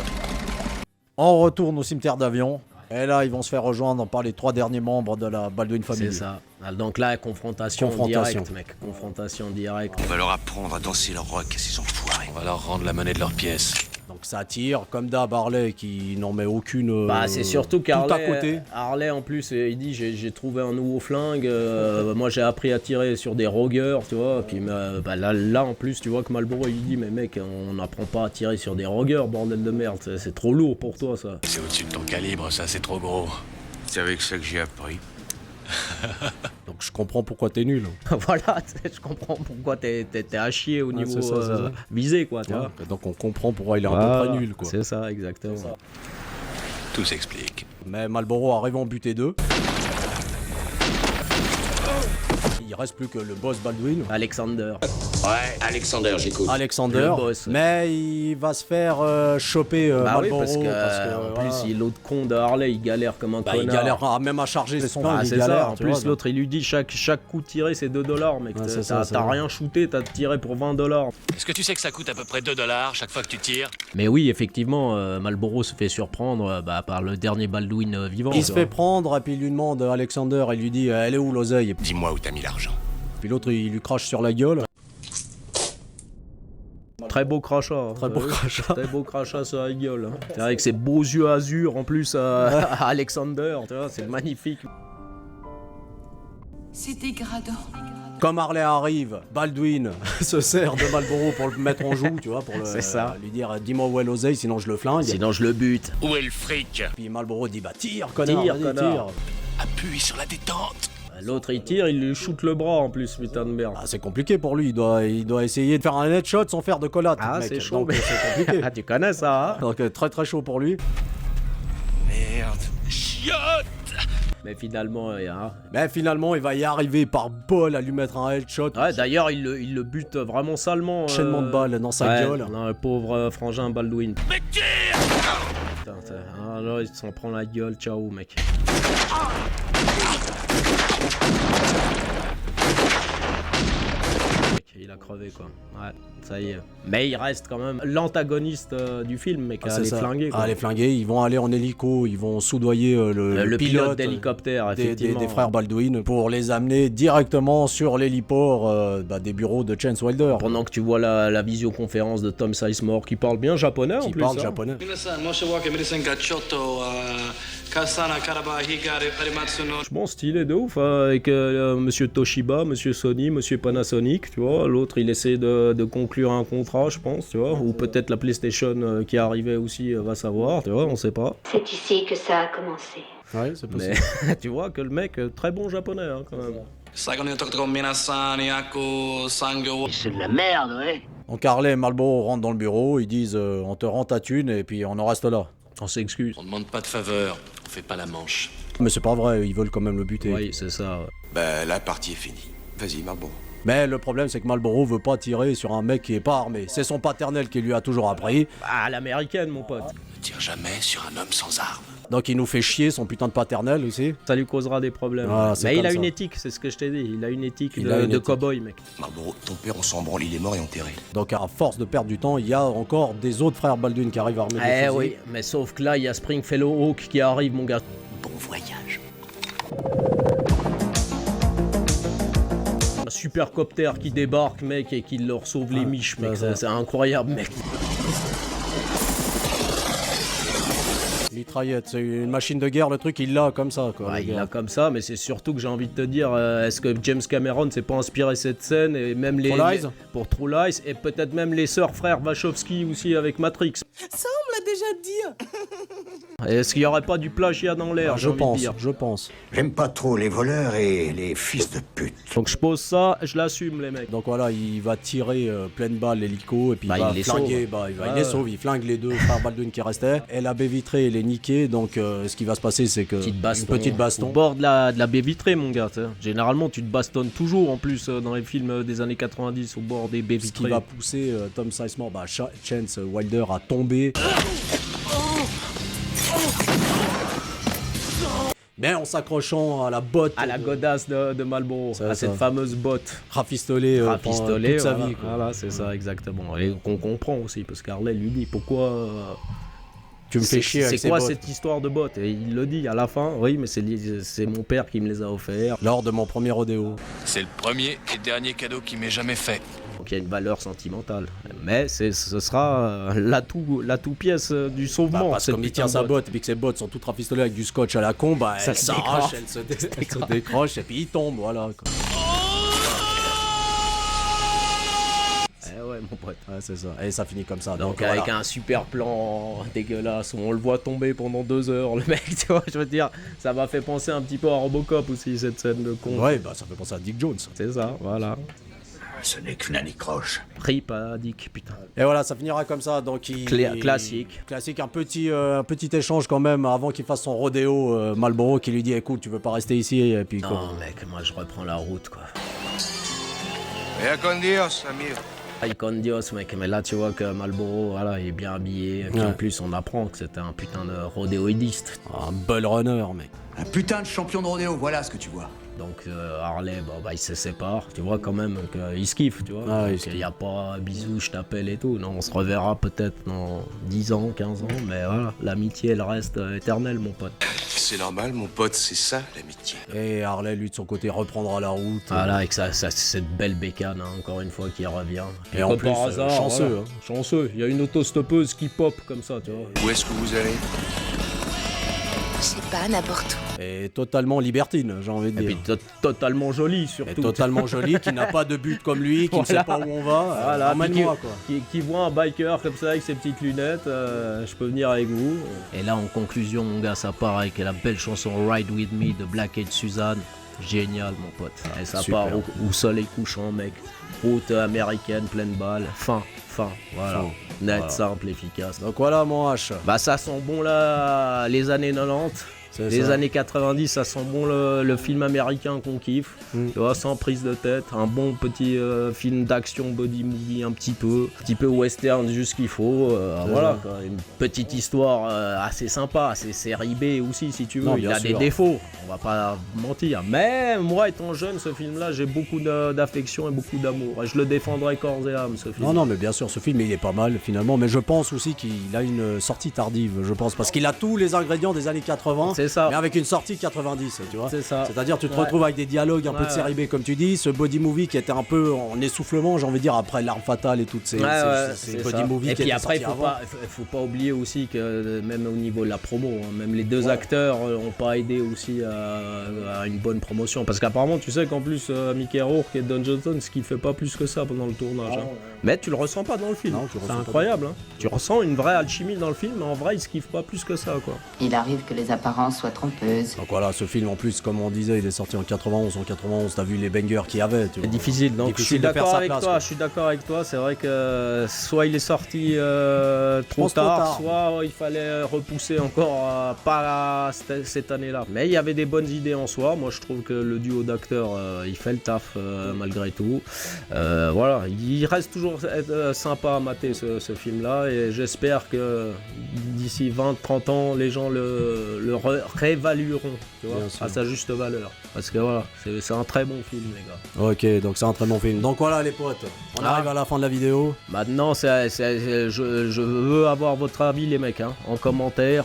On retourne au cimetière d'avion et là ils vont se faire rejoindre par les 3 derniers membres de la Baldwin Family. C'est ça. Donc là, confrontation directe, mec. Confrontation directe. On va leur apprendre à danser leur rock à ces enfoirés. On va leur rendre la monnaie de leurs pièces. Donc ça tire, comme d'hab Harley qui n'en met aucune. C'est surtout qu'Harley en plus, il dit j'ai trouvé un nouveau flingue. Moi j'ai appris à tirer sur des Rogueurs, tu vois. Puis là en plus, tu vois que Marlboro il dit mais mec, on n'apprend pas à tirer sur des Rogueurs, bordel de merde. C'est trop lourd pour toi ça. C'est au-dessus de ton calibre, ça c'est trop gros. C'est avec ça que j'ai appris. Donc je comprends pourquoi t'es nul. Voilà, je comprends pourquoi t'es à chier au niveau visé quoi. Tu vois. Donc on comprend pourquoi il est un peu près nul quoi. C'est ça, exactement. C'est ça. Tout s'explique. Mais Marlboro arrive en buter 2. Il reste plus que le boss Baldwin. Alexander. Ouais, Alexander, j'écoute. Alexander, mais il va se faire choper Marlboro. Oui, parce que plus l'autre con de Harley, il galère comme un connard. Il galère même à charger son flingue. C'est ça, en plus l'autre il lui dit chaque coup tiré c'est $2 mec. T'as rien shooté, t'as tiré pour $20. Est-ce que tu sais que ça coûte à peu près $2 chaque fois que tu tires? Mais oui, effectivement, Marlboro se fait surprendre par le dernier Baldwin vivant. Il se fait prendre et puis il lui demande à Alexander, il lui dit elle est où l'oseille? Dis-moi où t'as mis l'argent. Puis l'autre il lui crache sur la gueule. Très beau crachat. Très beau crachat sur la gueule. C'est avec ses beaux yeux azur en plus à Alexander, tu vois, c'est magnifique. C'est dégradant. Comme Harley arrive, Baldwin se sert de Marlboro pour le mettre en joue, tu vois, pour lui dire dis-moi où est l'oseille, sinon je le flingue. Sinon je le bute. Où est le fric? Puis Marlboro dit tire, connard. Appuie sur la détente. L'autre il tire, il lui shoot le bras en plus, putain de merde. Ah, c'est compliqué pour lui, il doit essayer de faire un headshot sans faire de collate. Ah, mec. c'est chaud, Donc, mais... c'est compliqué. Ah, tu connais ça, hein? Donc très très chaud pour lui. Merde. Chiotte. Mais finalement, il va y arriver par bol à lui mettre un headshot. Ouais, d'ailleurs, il le bute vraiment salement. Enchaînement de balles dans sa gueule. Non, le pauvre frangin Baldwin. Mais tire. Putain, ah, là, il s'en prend la gueule, ciao, mec. Il a crevé, quoi. Ouais, ça y est. Mais il reste quand même l'antagoniste du film, mec. Ah, les flinguer, quoi. Ah, les flinguer, ils vont aller en hélico, ils vont soudoyer le pilote d'hélicoptère, effectivement. Des frères Baldwin pour les amener directement sur l'héliport des bureaux de Chance Wilder. Pendant que tu vois la visioconférence de Tom Sizemore qui parle bien japonais en plus. Qui parle japonais. Bon, stylé de ouf, hein, avec monsieur Toshiba, monsieur Sony, monsieur Panasonic, tu vois. L'autre, il essaie de conclure un contrat, je pense, tu vois. Ou peut-être la PlayStation qui arrivait aussi, va savoir, tu vois, on sait pas. C'est ici que ça a commencé. Ouais, c'est possible. Mais tu vois que le mec, très bon japonais, hein, quand même. C'est de la merde, ouais. Donc Harley et Marlboro rentrent dans le bureau, ils disent on te rend ta thune et puis on en reste là. On s'excuse. On demande pas de faveur, on fait pas la manche. Mais c'est pas vrai, ils veulent quand même le buter. Oui, c'est ça. Ouais. Ben, la partie est finie. Vas-y, Marlboro. Mais le problème, c'est que Marlboro veut pas tirer sur un mec qui est pas armé. C'est son paternel qui lui a toujours appris. Ah, l'américaine, mon pote. Ne tire jamais sur un homme sans arme. Donc il nous fait chier son putain de paternel aussi. Ça lui causera des problèmes. Ah, mais il a une éthique, c'est ce que je t'ai dit. Il a une éthique de cow-boy, mec. Marlboro, ton père, on s'en branle, il est mort et enterré. Donc à force de perdre du temps, il y a encore des autres frères Baldwin qui arrivent armés de fusils. Oui, mais sauf que là, il y a Springfellow Hawk qui arrive, mon gars. Bon voyage. Un supercoptère qui débarque, mec, et qui leur sauve les miches, mec. C'est incroyable, mec. Mitraillette, c'est une machine de guerre, le truc, il l'a comme ça, quoi. Ouais, il l'a comme ça, mais c'est surtout que j'ai envie de te dire, est-ce que James Cameron s'est pas inspiré cette scène, et même pour True Lies, et peut-être même les sœurs frères Wachowski aussi avec Matrix. Ça, on l'a déjà dit. Est-ce qu'il y aurait pas du plagiat dans l'air? Je pense. J'aime pas trop les voleurs et les fils de pute. Donc je pose ça, je l'assume, les mecs. Donc voilà, il va tirer pleine balle l'hélico et puis il va les flinguer, il les sauve, il flingue les deux frères Baldwin qui restaient. Et la baie vitrée, elle est niquée, donc ce qui va se passer, c'est que une petite baston. Au bord de la baie vitrée, mon gars. T'sais. Généralement, tu te bastonnes toujours, en plus, dans les films des années 90, au bord des baies vitrées. Ce qui va pousser Tom Sizemore, Chance Wilder à tomber. Mais en s'accrochant à la botte. À la godasse de Marlboro, à cette fameuse botte. Rafistolée toute sa vie. Quoi. Voilà, c'est ça, exactement. Et qu'on comprend aussi, parce qu'Harley lui dit pourquoi. Tu me fais chier avec c'est quoi bottes. cette histoire de bottes? Et il le dit à la fin, oui, mais c'est mon père qui me les a offerts. Lors de mon premier rodéo. C'est le premier et dernier cadeau qu'il m'ait jamais fait. Donc il y a une valeur sentimentale. Mais ce sera l'atout pièce du sauvement. Parce que comme il tient sa botte et puis que ses bottes sont toutes rafistolées avec du scotch à la con, ça elle s'arrache, elle se décroche et puis il tombe, voilà. Quoi. Ouais, mon pote. Ouais, c'est ça. Et ça finit comme ça. Donc avec un super plan dégueulasse où on le voit tomber pendant 2 heures, le mec, tu vois, je veux dire, ça m'a fait penser un petit peu à Robocop aussi, cette scène de con. Ouais, ça fait penser à Dick Jones. C'est ça, voilà. Ce n'est qu'une anicroche. Rip à Dick, putain. Et voilà, ça finira comme ça. Donc classique. Classique, un petit échange quand même avant qu'il fasse son rodéo. Marlboro qui lui dit écoute, tu veux pas rester ici et puis. Non, mec, moi je reprends la route, quoi. Et con Dios, amigo. Con Dios, mec, mais là tu vois que Marlboro, voilà, il est bien habillé. Et puis en plus, on apprend que c'était un putain de rodéoïdiste. Un bull runner, mec. Un putain de champion de rodéo, voilà ce que tu vois. Donc Harley, il se sépare, tu vois quand même qu'il se kiffe, tu vois. Ah, il n'y a pas bisous, je t'appelle et tout. Non, on se reverra peut-être dans 10 ans, 15 ans, mais voilà, l'amitié, elle reste éternelle, mon pote. C'est normal, mon pote, c'est ça, l'amitié. Et Harley, lui, de son côté, reprendra la route. Voilà, avec cette belle bécane, hein, encore une fois, qui revient. Et en plus, par hasard, chanceux. Voilà, chanceux, il y a une autostoppeuse qui pop comme ça, tu vois. Où est-ce que vous allez? Je sais pas, n'importe où. Et totalement libertine, j'ai envie de dire. Et puis totalement jolie, Et surtout. totalement jolie, qui n'a pas de but comme lui, qui ne sait pas où on va. Voilà, Emmène-moi, quoi. qui voit un biker comme ça avec ses petites lunettes, je peux venir avec vous. Et là, en conclusion, mon gars, ça part avec la belle chanson Ride With Me de Black Eyed Suzanne. Génial, mon pote. Et ça Super. part où soleil couchant, mec. Route américaine, pleine balle. Fin. Voilà. Fin. Net, Voilà. simple, efficace. Donc voilà, mon H. Bah, ça sent bon là, les années 90. C'est Les ça. années 90, ça sent bon le film américain qu'on kiffe. Tu vois, sans prise de tête. Un bon petit film d'action, body movie un petit peu western, juste ce qu'il faut. Voilà, quoi. Une petite histoire assez sympa, assez série B aussi, si tu veux. Non, Il bien a des sûr. défauts, on va pas mentir. Mais moi, étant jeune, ce film-là, j'ai beaucoup d'affection et beaucoup d'amour. Et je le défendrai corps et âme, ce film. Non, mais bien sûr, ce film, il est pas mal, finalement. Mais je pense aussi qu'il a une sortie tardive, je pense. Parce qu'il a tous les ingrédients des années 80. C'est ça. Mais avec une sortie 90, tu vois. C'est ça. C'est-à-dire, tu te Ouais. retrouves avec des dialogues un peu de Ouais, série B, comme tu dis. Ce body movie qui était un peu en essoufflement, j'ai envie de dire, après L'Arme Fatale et toutes ces c'est body ça. movies Et qui puis étaient après, sortis avant. faut pas oublier aussi que même au niveau de la promo, hein, même les deux acteurs ont pas aidé aussi à une bonne promotion. Parce qu'apparemment, tu sais qu'en plus, Mickey Rourke et Don Johnson, ce qu'il fait pas plus que ça pendant le tournage. Hein. Mais tu le ressens pas dans le film. Non, tu le C'est ressens pas. incroyable. Hein. Tu ressens une vraie alchimie dans le film, mais en vrai, ils se kiffent pas plus que ça, quoi. Il arrive que les apparences soient trompeuses. Donc voilà, ce film en plus, comme on disait, il est sorti en 91. En 91, t'as vu les bangers qu'il y avait. Tu vois. C'est difficile, donc Difficile je de suis faire d'accord sa avec place, toi. quoi. Je suis d'accord avec toi. C'est vrai que soit il est sorti trop pense trop tard, tard. soit il fallait repousser encore pas cette année-là. Mais il y avait des bonnes idées en soi. Moi, je trouve que le duo d'acteurs, il fait le taf malgré tout. Voilà, il reste toujours sympa à mater ce film-là, et j'espère que d'ici 20-30 ans, les gens le réévalueront, tu vois, Bien sûr. à sa juste valeur. Parce que voilà, c'est un très bon film, les gars. Ok, donc c'est un très bon film. Donc voilà, les potes, on arrive à la fin de la vidéo. Maintenant, je veux avoir votre avis, les mecs, hein, en commentaire.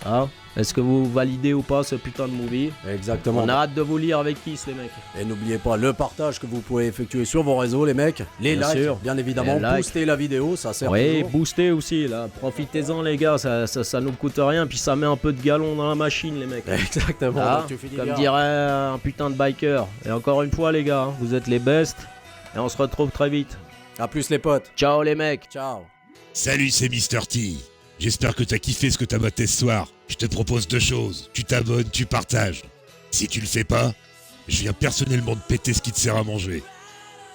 Hein. Est-ce que vous validez ou pas ce putain de movie? Exactement. On a hâte de vous lire avec Kiss, les mecs. Et n'oubliez pas le partage que vous pouvez effectuer sur vos réseaux, les mecs. Les Bien likes, sûr. bien évidemment. Les likes. Boostez la vidéo, ça sert Oui, toujours. boostez aussi, là. Profitez-en, les gars, ça nous coûte rien, puis ça met un peu de galon dans la machine, les mecs. Exactement. Ah, donc tu finis comme bien. dirait un putain de biker. Et encore une fois, les gars, hein, vous êtes les best, et on se retrouve très vite. A plus, les potes. Ciao, les mecs. Ciao. Salut, c'est Mr. T. J'espère que t'as kiffé ce que t'as maté ce soir. Je te propose deux choses. Tu t'abonnes, tu partages. Si tu le fais pas, je viens personnellement te péter ce qui te sert à manger.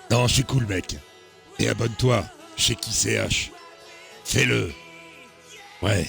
Non, je suis cool, mec. Et abonne-toi chez qui c'est H. Fais-le. Ouais.